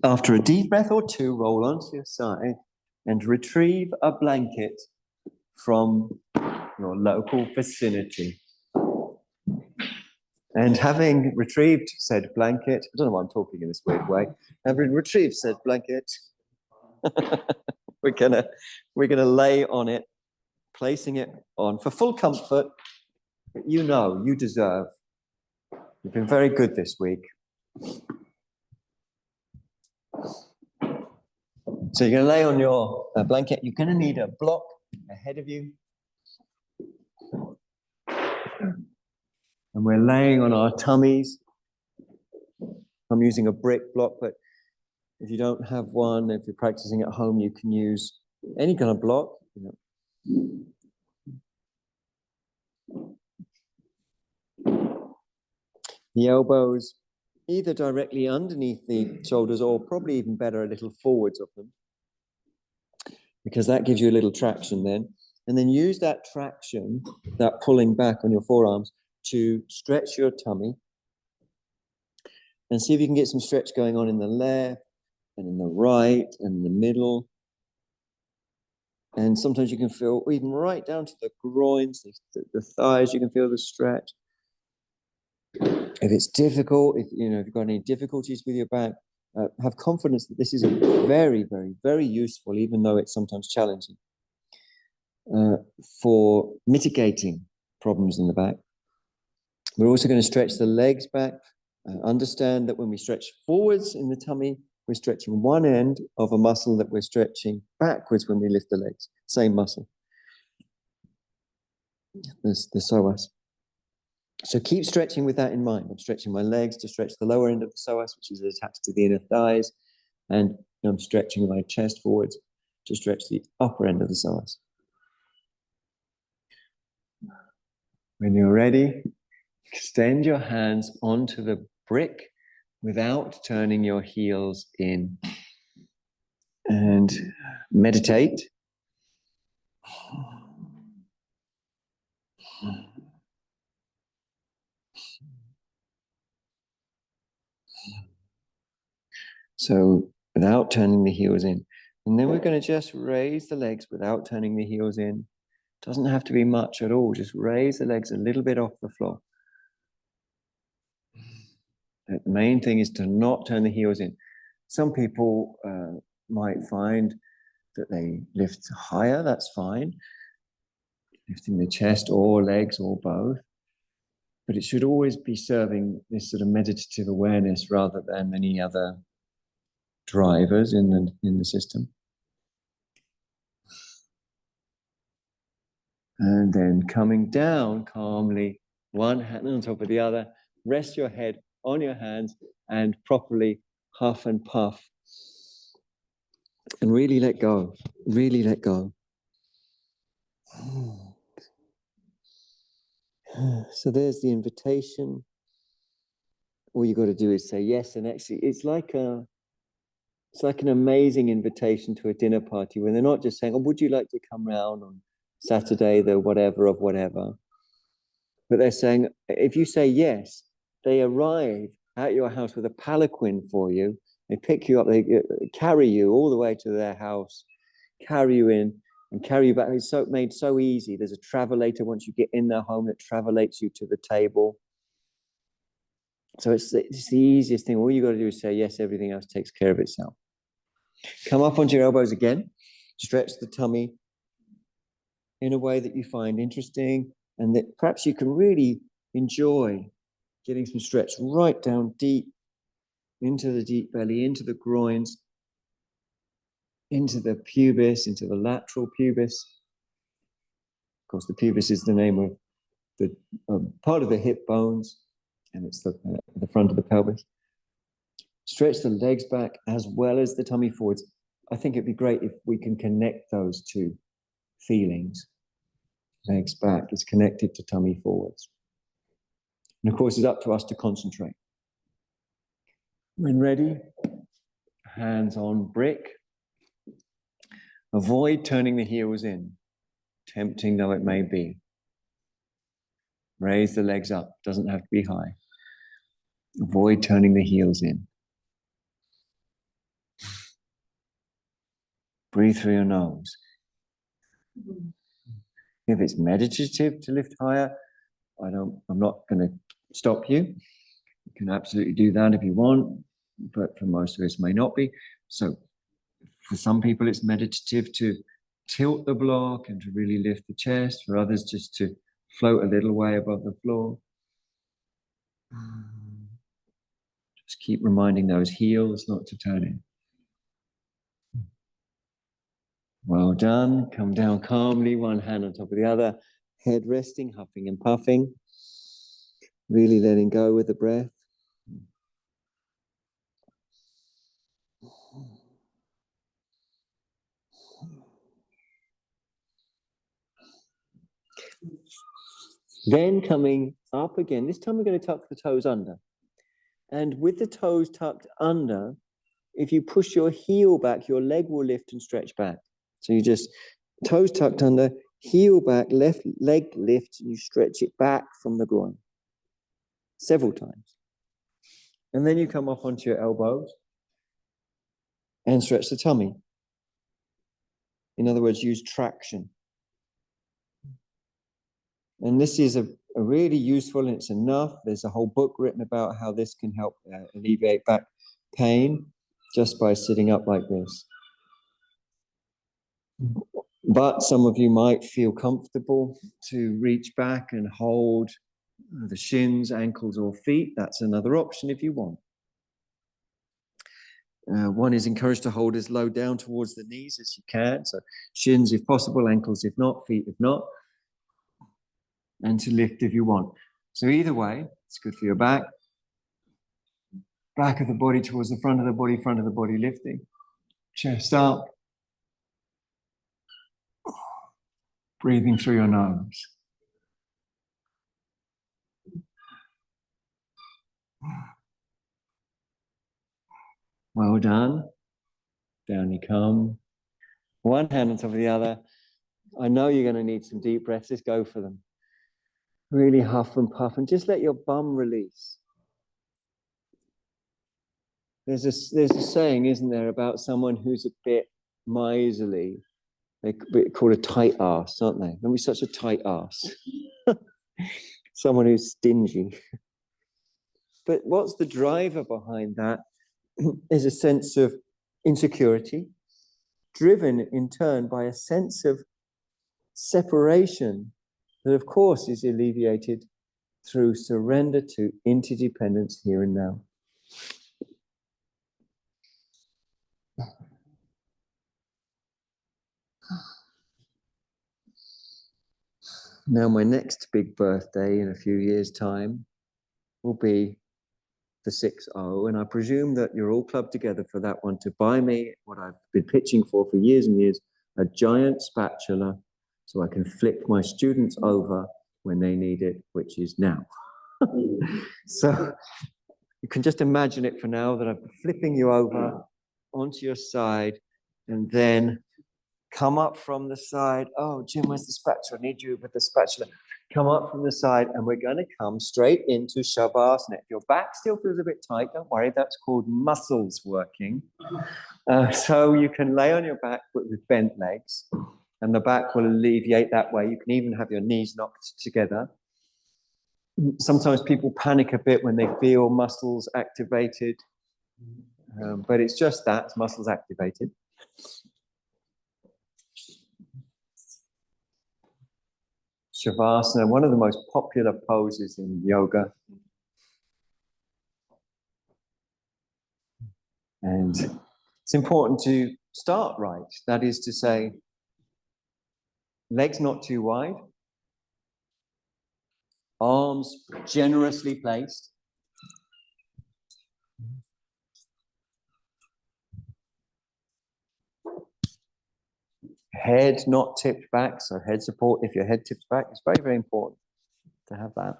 After a deep breath or two, roll onto your side and retrieve a blanket from your local vicinity. And having retrieved said blanket, I don't know why I'm talking in this weird way, having retrieved said blanket, we're gonna lay on it, placing it on for full comfort. You know, you deserve. You've been very good this week. So you're going to lay on your blanket. You're going to need a block ahead of you. And we're laying on our tummies. I'm using a brick block, but if you don't have one, if you're practicing at home, you can use any kind of block. The elbows either directly underneath the shoulders or probably even better, a little forwards of them, because that gives you a little traction then. And then use that traction, that pulling back on your forearms, to stretch your tummy and see if you can get some stretch going on in the left and in the right and in the middle. And sometimes you can feel even right down to the groins, the thighs, you can feel the stretch. If it's difficult, if you've got any difficulties with your back, have confidence that this is a very, very, very useful, even though it's sometimes challenging, for mitigating problems in the back. We're also going to stretch the legs back. Understand that when we stretch forwards in the tummy, we're stretching one end of a muscle that we're stretching backwards when we lift the legs. Same muscle. The psoas. So keep stretching with that in mind. I'm stretching my legs to stretch the lower end of the psoas, which is attached to the inner thighs. And I'm stretching my chest forwards to stretch the upper end of the psoas. When you're ready, extend your hands onto the brick without turning your heels in. And meditate. So without turning the heels in. And then we're going to just raise the legs without turning the heels in. Doesn't have to be much at all. Just raise the legs a little bit off the floor. The main thing is to not turn the heels in. Some people might find that they lift higher. That's fine. Lifting the chest or legs or both. But it should always be serving this sort of meditative awareness rather than any other drivers in the system. And then coming down calmly, one hand on top of the other, rest your head on your hands and properly huff and puff. And really let go, really let go. So there's the invitation. All you got to do is say yes. And actually, it's like an amazing invitation to a dinner party when they're not just saying, "Oh, would you like to come round on Saturday, the whatever of whatever?" But they're saying, if you say yes, they arrive at your house with a palanquin for you. They pick you up, they carry you all the way to their house, carry you in and carry you back. It's made so easy. There's a travelator once you get in their home that travelates you to the table. So it's the easiest thing. All you got to do is say yes, everything else takes care of itself. Come up onto your elbows again, stretch the tummy in a way that you find interesting and that perhaps you can really enjoy getting some stretch right down deep into the deep belly, into the groins. into the pubis, into the lateral pubis. Of course, the pubis is the name of the part of the hip bones, and it's the front of the pelvis. Stretch the legs back as well as the tummy forwards. I think it'd be great if we can connect those two feelings. Legs back is connected to tummy forwards. And of course, it's up to us to concentrate. When ready, hands on brick. Avoid turning the heels in, tempting though it may be. Raise the legs up, doesn't have to be high. Avoid turning the heels in. Breathe through your nose. If it's meditative to lift higher, I'm not going to stop you. You can absolutely do that if you want, but for most of us may not be. So for some people, it's meditative to tilt the block and to really lift the chest. For others, just to float a little way above the floor. Just keep reminding those heels not to turn in. Well done. Come down calmly, one hand on top of the other. Head resting, huffing and puffing. Really letting go with the breath. Then coming up again. This time we're going to tuck the toes under. And with the toes tucked under, if you push your heel back, your leg will lift and stretch back. So you just, toes tucked under, heel back, left leg lifts, and you stretch it back from the groin. Several times. And then you come up onto your elbows and stretch the tummy. In other words, use traction. And this is a really useful, and it's enough. There's a whole book written about how this can help alleviate back pain just by sitting up like this. But some of you might feel comfortable to reach back and hold the shins, ankles, or feet. That's another option if you want. One is encouraged to hold as low down towards the knees as you can. So shins if possible, ankles if not, feet if not. And to lift if you want. So either way, it's good for your back. Back of the body towards the front of the body lifting. Chest up. Breathing through your nose. Well done. Down you come. One hand on top of the other. I know you're going to need some deep breaths. Just go for them. Really huff and puff and just let your bum release. There's a saying, isn't there, about someone who's a bit miserly. They're called a tight ass, aren't they? Don't be such a tight ass. Someone who's stingy. But what's the driver behind that is a sense of insecurity, driven in turn by a sense of separation that, of course, is alleviated through surrender to interdependence here and now. Now, my next big birthday in a few years' time will be the 6-0, and I presume that you're all clubbed together for that one to buy me what I've been pitching for years and years, a giant spatula, so I can flip my students over when they need it, which is now. So you can just imagine it for now, that I'm flipping you over onto your side, and then come up from the side. Oh, Jim, where's the spatula? I need you with the spatula. Come up from the side, and we're going to come straight into Shavasana. If your back still feels a bit tight, don't worry, that's called muscles working. So you can lay on your back but with bent legs, and the back will alleviate that way. You can even have your knees knocked together. Sometimes people panic a bit when they feel muscles activated, but it's just that, it's muscles activated. Shavasana, one of the most popular poses in yoga. And it's important to start right. That is to say, legs not too wide, arms generously placed. Head not tipped back, so head support. If your head tips back, it's very, very important to have that.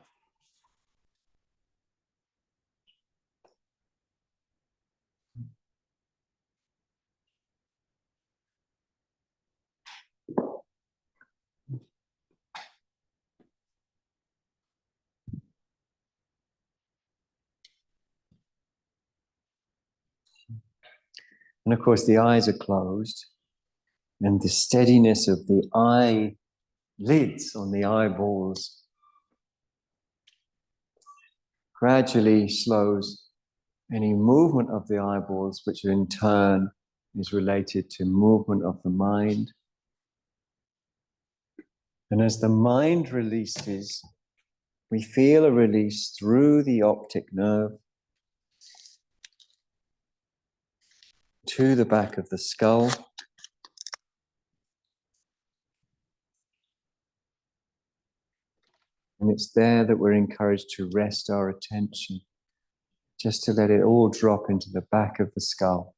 And of course, the eyes are closed, and the steadiness of the eyelids on the eyeballs gradually slows any movement of the eyeballs, which in turn is related to movement of the mind. And as the mind releases, we feel a release through the optic nerve to the back of the skull. And it's there that we're encouraged to rest our attention, just to let it all drop into the back of the skull.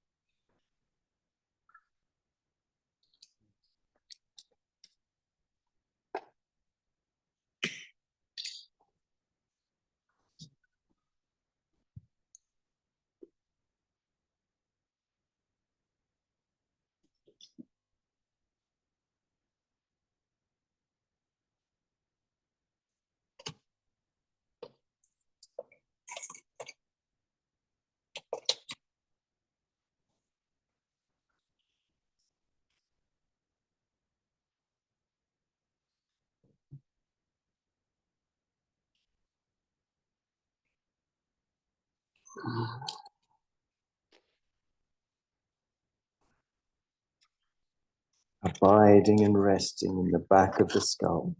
Abiding and resting in the back of the skull.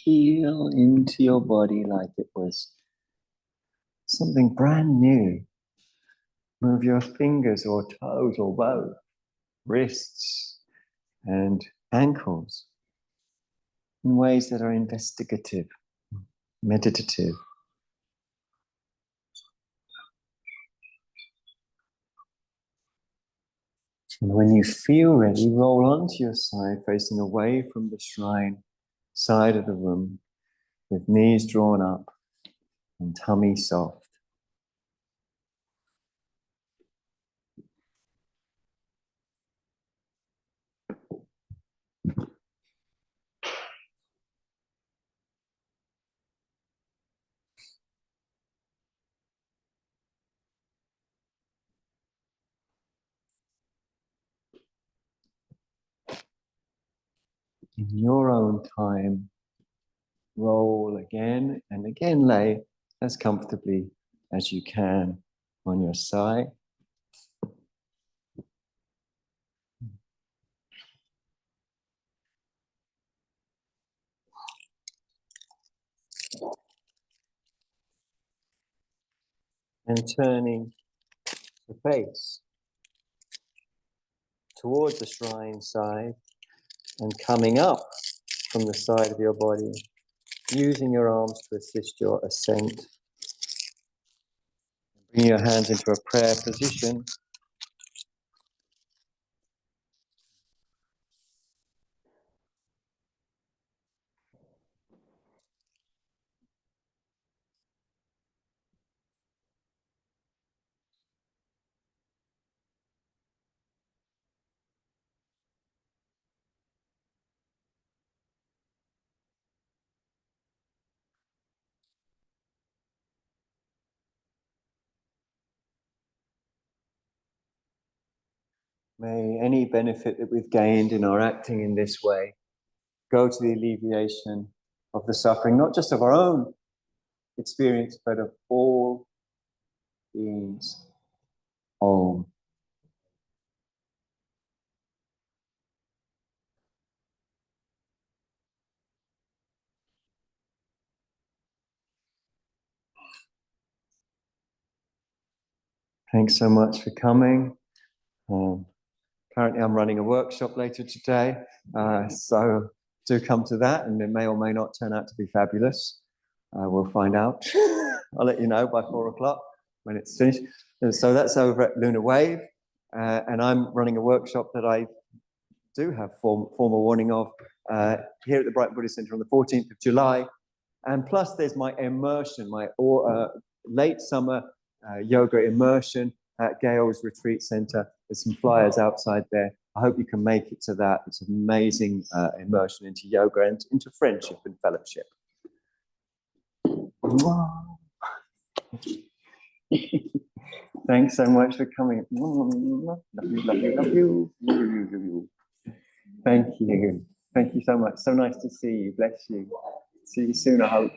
Feel into your body like it was something brand new. Move your fingers or toes or both, wrists and ankles in ways that are investigative, meditative. And when you feel ready, roll onto your side, facing away from the shrine side of the room. with knees drawn up and tummy soft. In your own time, roll again and again, lay as comfortably as you can on your side. And turning the face towards the shrine side and coming up from the side of your body, using your arms to assist your ascent. Bring your hands into a prayer position. May any benefit that we've gained in our acting in this way go to the alleviation of the suffering, not just of our own experience, but of all beings. Om. Thanks so much for coming. Currently, I'm running a workshop later today, so do come to that, and it may or may not turn out to be fabulous. We'll find out. I'll let you know by 4 o'clock when it's finished. So that's over at Lunar Wave, and I'm running a workshop that I do have formal warning of here at the Bright Buddhist Center on the 14th of July. And plus there's my immersion, my late summer yoga immersion at Gale's Retreat Center. There's some flyers outside there. I hope you can make it to that. It's an amazing immersion into yoga and into friendship and fellowship. Thanks so much for coming. Love you, love you, love you. Thank you. Thank you so much. So nice to see you. Bless you. See you soon, I hope.